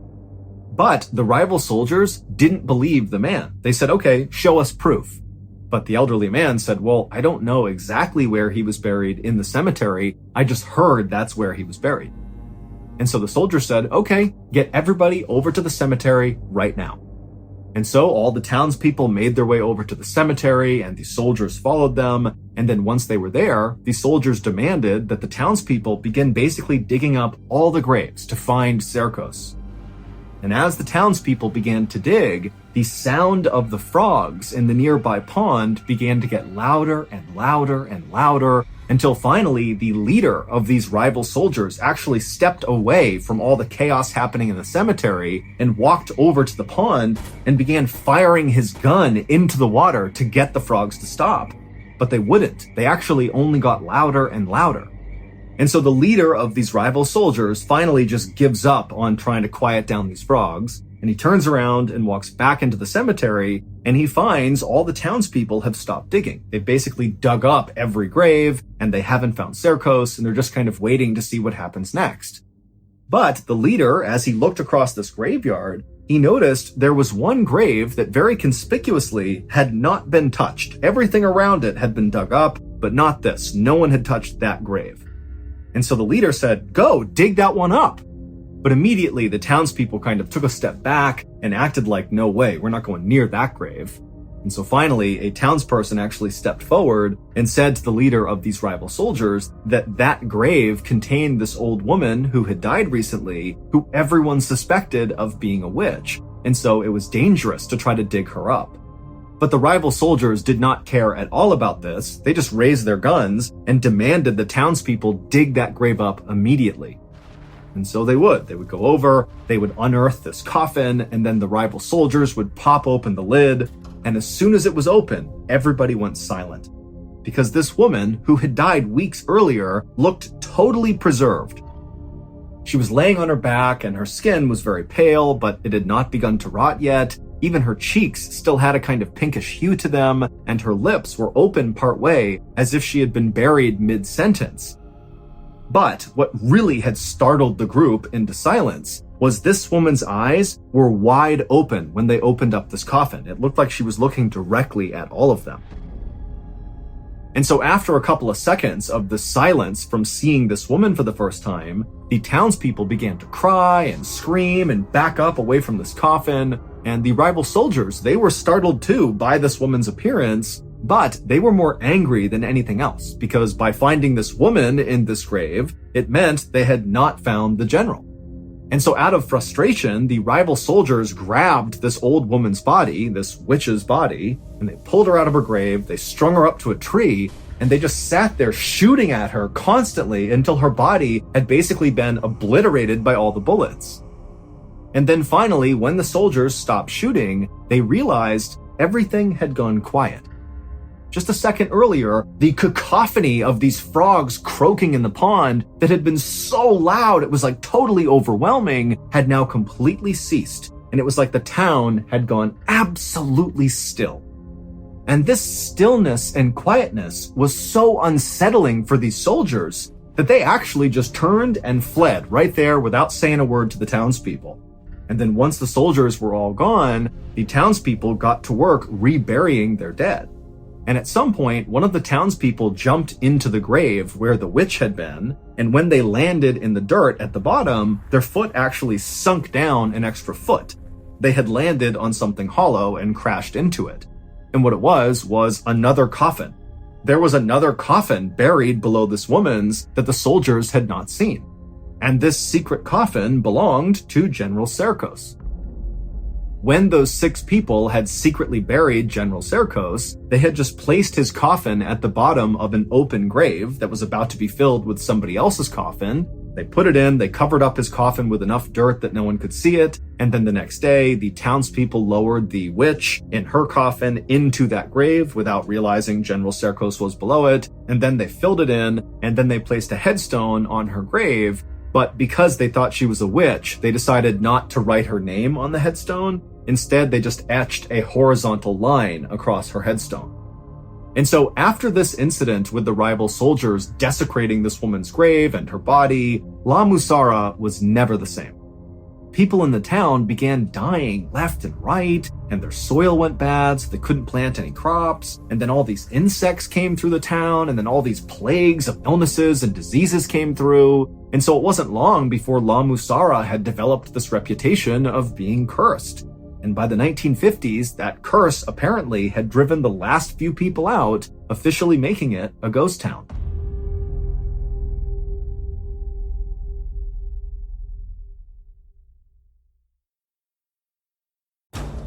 But the rival soldiers didn't believe the man. They said, "Okay, show us proof." But the elderly man said, "Well, I don't know exactly where he was buried in the cemetery. I just heard that's where he was buried." And so the soldier said, "Okay, get everybody over to the cemetery right now." And so all the townspeople made their way over to the cemetery, and the soldiers followed them. And then once they were there, the soldiers demanded that the townspeople begin basically digging up all the graves to find Cercos. And as the townspeople began to dig, the sound of the frogs in the nearby pond began to get louder and louder and louder, until finally the leader of these rival soldiers actually stepped away from all the chaos happening in the cemetery and walked over to the pond and began firing his gun into the water to get the frogs to stop. But they wouldn't. They actually only got louder and louder. And so the leader of these rival soldiers finally just gives up on trying to quiet down these frogs, and he turns around and walks back into the cemetery, and he finds all the townspeople have stopped digging. They've basically dug up every grave, and they haven't found Cercos, and they're just kind of waiting to see what happens next. But the leader, as he looked across this graveyard, he noticed there was one grave that very conspicuously had not been touched. Everything around it had been dug up, but not this. No one had touched that grave. And so the leader said, "Go, dig that one up." But immediately the townspeople kind of took a step back and acted like, "No way, we're not going near that grave." And so finally, a townsperson actually stepped forward and said to the leader of these rival soldiers that that grave contained this old woman who had died recently, who everyone suspected of being a witch. And so it was dangerous to try to dig her up. But the rival soldiers did not care at all about this. They just raised their guns and demanded the townspeople dig that grave up immediately. And so they would. They would go over, they would unearth this coffin, and then the rival soldiers would pop open the lid. And as soon as it was open, everybody went silent. Because this woman, who had died weeks earlier, looked totally preserved. She was laying on her back and her skin was very pale, but it had not begun to rot yet. Even her cheeks still had a kind of pinkish hue to them, and her lips were open partway, as if she had been buried mid-sentence. But what really had startled the group into silence was this woman's eyes were wide open when they opened up this coffin. It looked like she was looking directly at all of them. And so after a couple of seconds of the silence from seeing this woman for the first time, the townspeople began to cry and scream and back up away from this coffin. And the rival soldiers, they were startled too by this woman's appearance, but they were more angry than anything else, because by finding this woman in this grave, it meant they had not found the general. And so out of frustration, the rival soldiers grabbed this old woman's body, this witch's body, and they pulled her out of her grave, they strung her up to a tree, and they just sat there shooting at her constantly until her body had basically been obliterated by all the bullets. And then finally, when the soldiers stopped shooting, they realized everything had gone quiet. Just a second earlier, the cacophony of these frogs croaking in the pond that had been so loud it was like totally overwhelming had now completely ceased, and it was like the town had gone absolutely still. And this stillness and quietness was so unsettling for these soldiers that they actually just turned and fled right there without saying a word to the townspeople. And then once the soldiers were all gone, the townspeople got to work reburying their dead. And at some point, one of the townspeople jumped into the grave where the witch had been, and when they landed in the dirt at the bottom, their foot actually sunk down an extra foot. They had landed on something hollow and crashed into it. And what it was another coffin. There was another coffin buried below this woman's that the soldiers had not seen. And this secret coffin belonged to General Serkos. When those 6 people had secretly buried General Serkos, they had just placed his coffin at the bottom of an open grave that was about to be filled with somebody else's coffin. They put it in, they covered up his coffin with enough dirt that no one could see it, and then the next day, the townspeople lowered the witch in her coffin into that grave without realizing General Serkos was below it, and then they filled it in, and then they placed a headstone on her grave, but because they thought she was a witch, they decided not to write her name on the headstone. Instead, they just etched a horizontal line across her headstone. And so after this incident with the rival soldiers desecrating this woman's grave and her body, La Musara was never the same. People in the town began dying left and right, and their soil went bad, so they couldn't plant any crops, and then all these insects came through the town, and then all these plagues of illnesses and diseases came through. And so it wasn't long before La Musara had developed this reputation of being cursed. And by the 1950s, that curse apparently had driven the last few people out, officially making it a ghost town.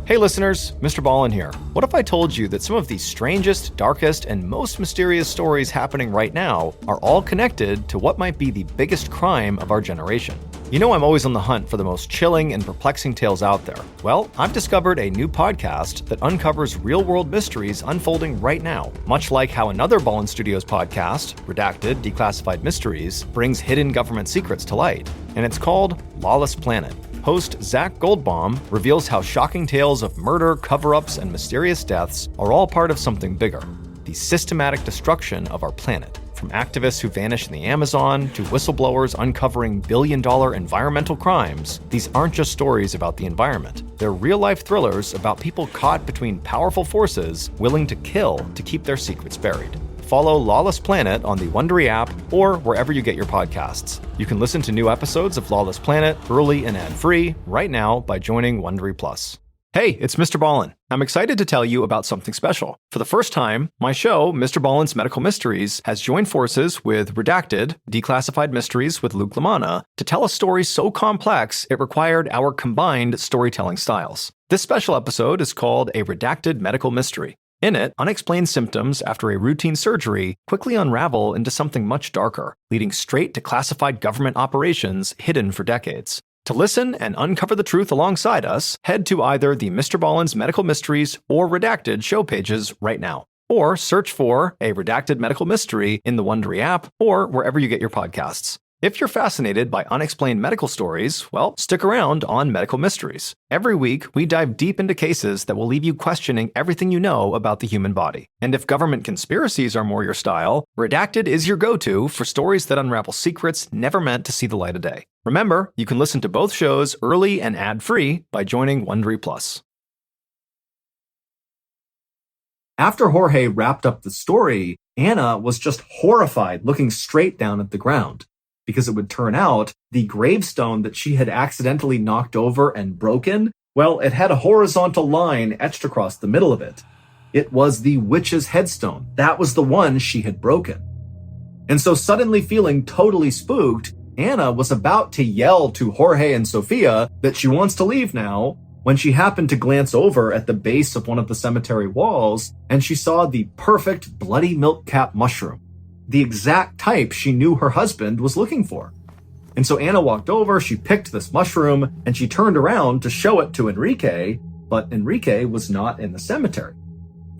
Hey listeners, MrBallen here. What if I told you that some of the strangest, darkest, and most mysterious stories happening right now are all connected to what might be the biggest crime of our generation? You know I'm always on the hunt for the most chilling and perplexing tales out there. Well, I've discovered a new podcast that uncovers real-world mysteries unfolding right now, much like how another Ballen Studios podcast, Redacted Declassified Mysteries, brings hidden government secrets to light. And it's called Lawless Planet. Host Zach Goldbaum reveals how shocking tales of murder, cover-ups, and mysterious deaths are all part of something bigger: the systematic destruction of our planet. From activists who vanish in the Amazon to whistleblowers uncovering billion-dollar environmental crimes, these aren't just stories about the environment. They're real-life thrillers about people caught between powerful forces willing to kill to keep their secrets buried. Follow Lawless Planet on the Wondery app or wherever you get your podcasts. You can listen to new episodes of Lawless Planet early and ad-free right now by joining Wondery Plus. Hey, it's MrBallen. I'm excited to tell you about something special. For the first time, my show, MrBallen's Medical Mysteries, has joined forces with Redacted, Declassified Mysteries with Luke LaManna, to tell a story so complex it required our combined storytelling styles. This special episode is called A Redacted Medical Mystery. In it, unexplained symptoms after a routine surgery quickly unravel into something much darker, leading straight to classified government operations hidden for decades. To listen and uncover the truth alongside us, head to either the MrBallen's Medical Mysteries or Redacted show pages right now. Or search for A Redacted Medical Mystery in the Wondery app or wherever you get your podcasts. If you're fascinated by unexplained medical stories, well, stick around on Medical Mysteries. Every week, we dive deep into cases that will leave you questioning everything you know about the human body. And if government conspiracies are more your style, Redacted is your go-to for stories that unravel secrets never meant to see the light of day. Remember, you can listen to both shows early and ad-free by joining Wondery Plus. After Jorge wrapped up the story, Anna was just horrified, looking straight down at the ground. Because it would turn out the gravestone that she had accidentally knocked over and broken, well, it had a horizontal line etched across the middle of it. It was the witch's headstone. That was the one she had broken. And so suddenly feeling totally spooked, Anna was about to yell to Jorge and Sofia that she wants to leave now when she happened to glance over at the base of one of the cemetery walls and she saw the perfect bloody milk cap mushroom. The exact type she knew her husband was looking for. And so Anna walked over, she picked this mushroom, and she turned around to show it to Enrique, but Enrique was not in the cemetery.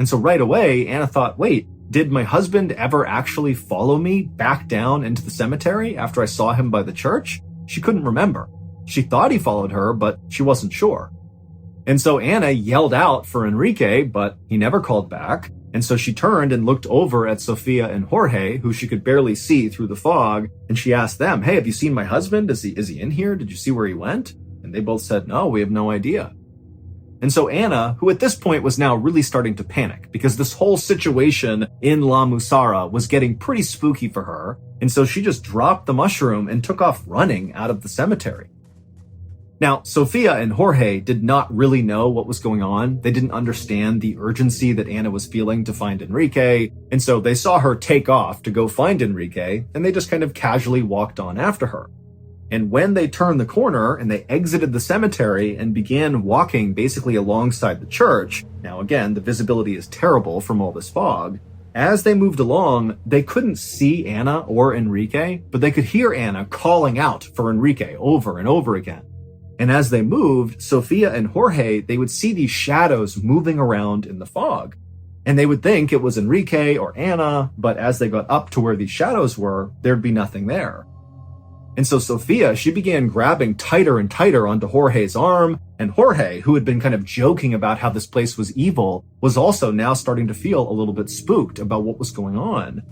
And so right away, Anna thought, wait, did my husband ever actually follow me back down into the cemetery after I saw him by the church? She couldn't remember. She thought he followed her, but she wasn't sure. And so Anna yelled out for Enrique, but he never called back. And so she turned and looked over at Sofia and Jorge, who she could barely see through the fog, and she asked them, hey, have you seen my husband? Is he in here? Did you see where he went? And they both said, no, we have no idea. And so Anna, who at this point was now really starting to panic because this whole situation in La Musara was getting pretty spooky for her, and so she just dropped the mushroom and took off running out of the cemetery. Now, Sofia and Jorge did not really know what was going on. They didn't understand the urgency that Anna was feeling to find Enrique, and so they saw her take off to go find Enrique, and they just kind of casually walked on after her. And when they turned the corner and they exited the cemetery and began walking basically alongside the church, now again, the visibility is terrible from all this fog, as they moved along, they couldn't see Anna or Enrique, but they could hear Anna calling out for Enrique over and over again. And as they moved, Sofia and Jorge, they would see these shadows moving around in the fog. And they would think it was Enrique or Anna, but as they got up to where these shadows were, there'd be nothing there. And so Sofia, she began grabbing tighter and tighter onto Jorge's arm, and Jorge, who had been kind of joking about how this place was evil, was also now starting to feel a little bit spooked about what was going on.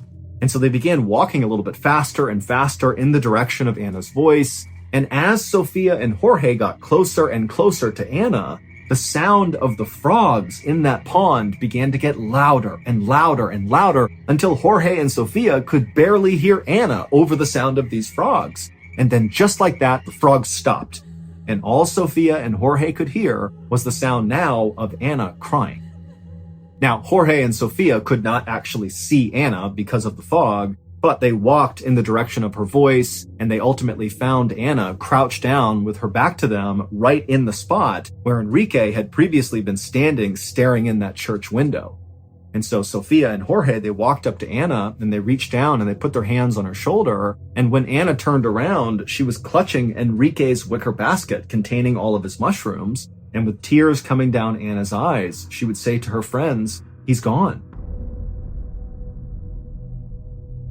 And so they began walking a little bit faster and faster in the direction of Anna's voice. And as Sofia and Jorge got closer and closer to Anna, the sound of the frogs in that pond began to get louder and louder and louder until Jorge and Sofia could barely hear Anna over the sound of these frogs. And then just like that, the frogs stopped. And all Sofia and Jorge could hear was the sound now of Anna crying. Now, Jorge and Sofia could not actually see Anna because of the fog, but they walked in the direction of her voice, and they ultimately found Anna crouched down with her back to them right in the spot where Enrique had previously been standing staring in that church window. And so Sofia and Jorge, they walked up to Anna and they reached down and they put their hands on her shoulder. And when Anna turned around, she was clutching Enrique's wicker basket containing all of his mushrooms. And with tears coming down Anna's eyes, she would say to her friends, "He's gone."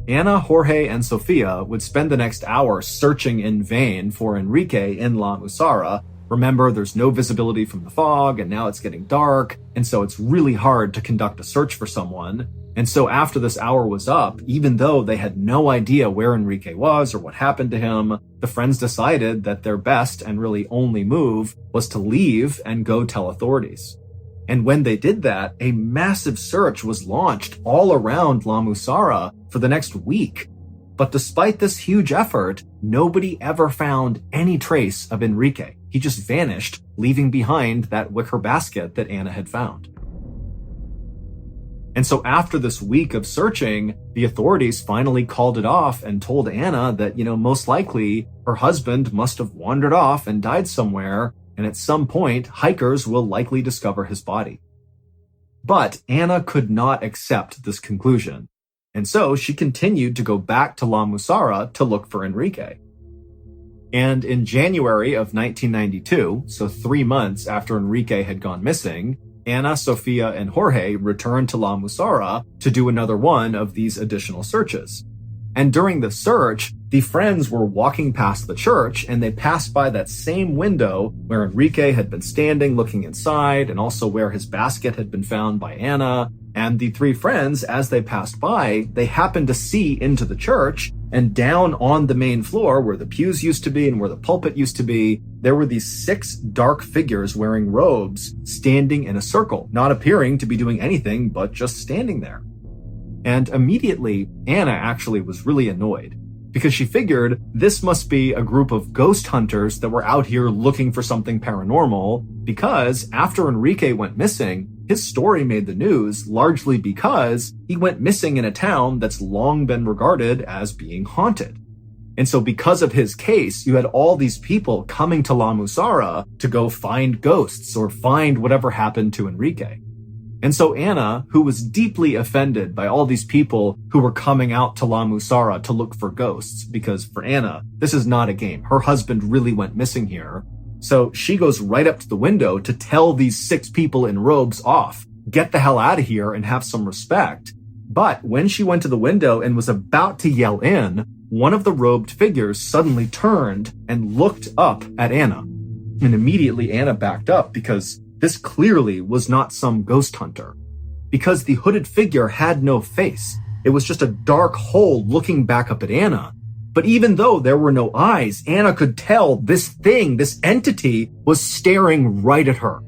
Anna, Jorge, and Sofia would spend the next hour searching in vain for Enrique in La Musara. Remember, there's no visibility from the fog, and now it's getting dark, and so it's really hard to conduct a search for someone. And so after this hour was up, even though they had no idea where Enrique was or what happened to him, the friends decided that their best and really only move was to leave and go tell authorities. And when they did that, a massive search was launched all around La Musara for the next week. But despite this huge effort, nobody ever found any trace of Enrique. he just vanished, leaving behind that wicker basket that Anna had found. And so after this week of searching, the authorities finally called it off and told Anna that, most likely her husband must have wandered off and died somewhere, and at some point, hikers will likely discover his body. But Anna could not accept this conclusion, and so she continued to go back to La Musara to look for Enrique. And in January of 1992, so 3 months after Enrique had gone missing, Anna, Sofia, and Jorge returned to La Musara to do another one of these additional searches. And during the search, the friends were walking past the church and they passed by that same window where Enrique had been standing looking inside and also where his basket had been found by Anna. And the three friends, as they passed by, they happened to see into the church, and down on the main floor where the pews used to be and where the pulpit used to be, there were these 6 dark figures wearing robes standing in a circle, not appearing to be doing anything but just standing there. And immediately, Anna actually was really annoyed because she figured this must be a group of ghost hunters that were out here looking for something paranormal, because after Enrique went missing, his story made the news largely because he went missing in a town that's long been regarded as being haunted. And so because of his case, you had all these people coming to La Musara to go find ghosts or find whatever happened to Enrique. And so Anna, who was deeply offended by all these people who were coming out to La Musara to look for ghosts, because for Anna, this is not a game. Her husband really went missing here. So she goes right up to the window to tell these 6 people in robes off, get the hell out of here and have some respect. But when she went to the window and was about to yell in, one of the robed figures suddenly turned and looked up at Anna. And immediately Anna backed up because this clearly was not some ghost hunter. Because the hooded figure had no face. It was just a dark hole looking back up at Anna. But even though there were no eyes, Anna could tell this thing, this entity, was staring right at her.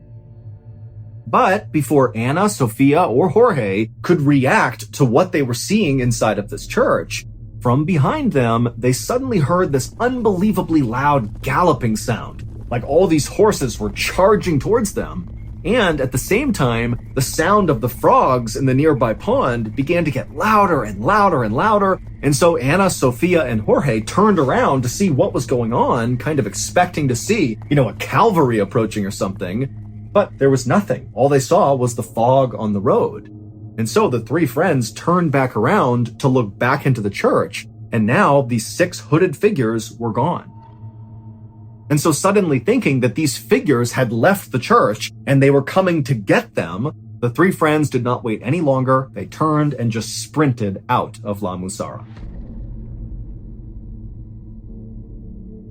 But before Anna, Sofia, or Jorge could react to what they were seeing inside of this church, from behind them, they suddenly heard this unbelievably loud galloping sound, like all these horses were charging towards them. And at the same time, the sound of the frogs in the nearby pond began to get louder and louder and louder. And so Anna, Sofia, and Jorge turned around to see what was going on, kind of expecting to see, a cavalry approaching or something. But there was nothing. All they saw was the fog on the road. And so the 3 friends turned back around to look back into the church. And now these 6 hooded figures were gone. And so suddenly thinking that these figures had left the church and they were coming to get them, the 3 friends did not wait any longer. They turned and just sprinted out of La Musara.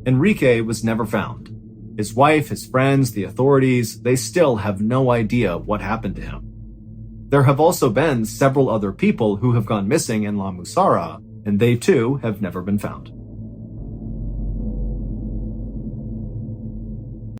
Enrique was never found. His wife, his friends, the authorities, they still have no idea what happened to him. There have also been several other people who have gone missing in La Musara, and they too have never been found.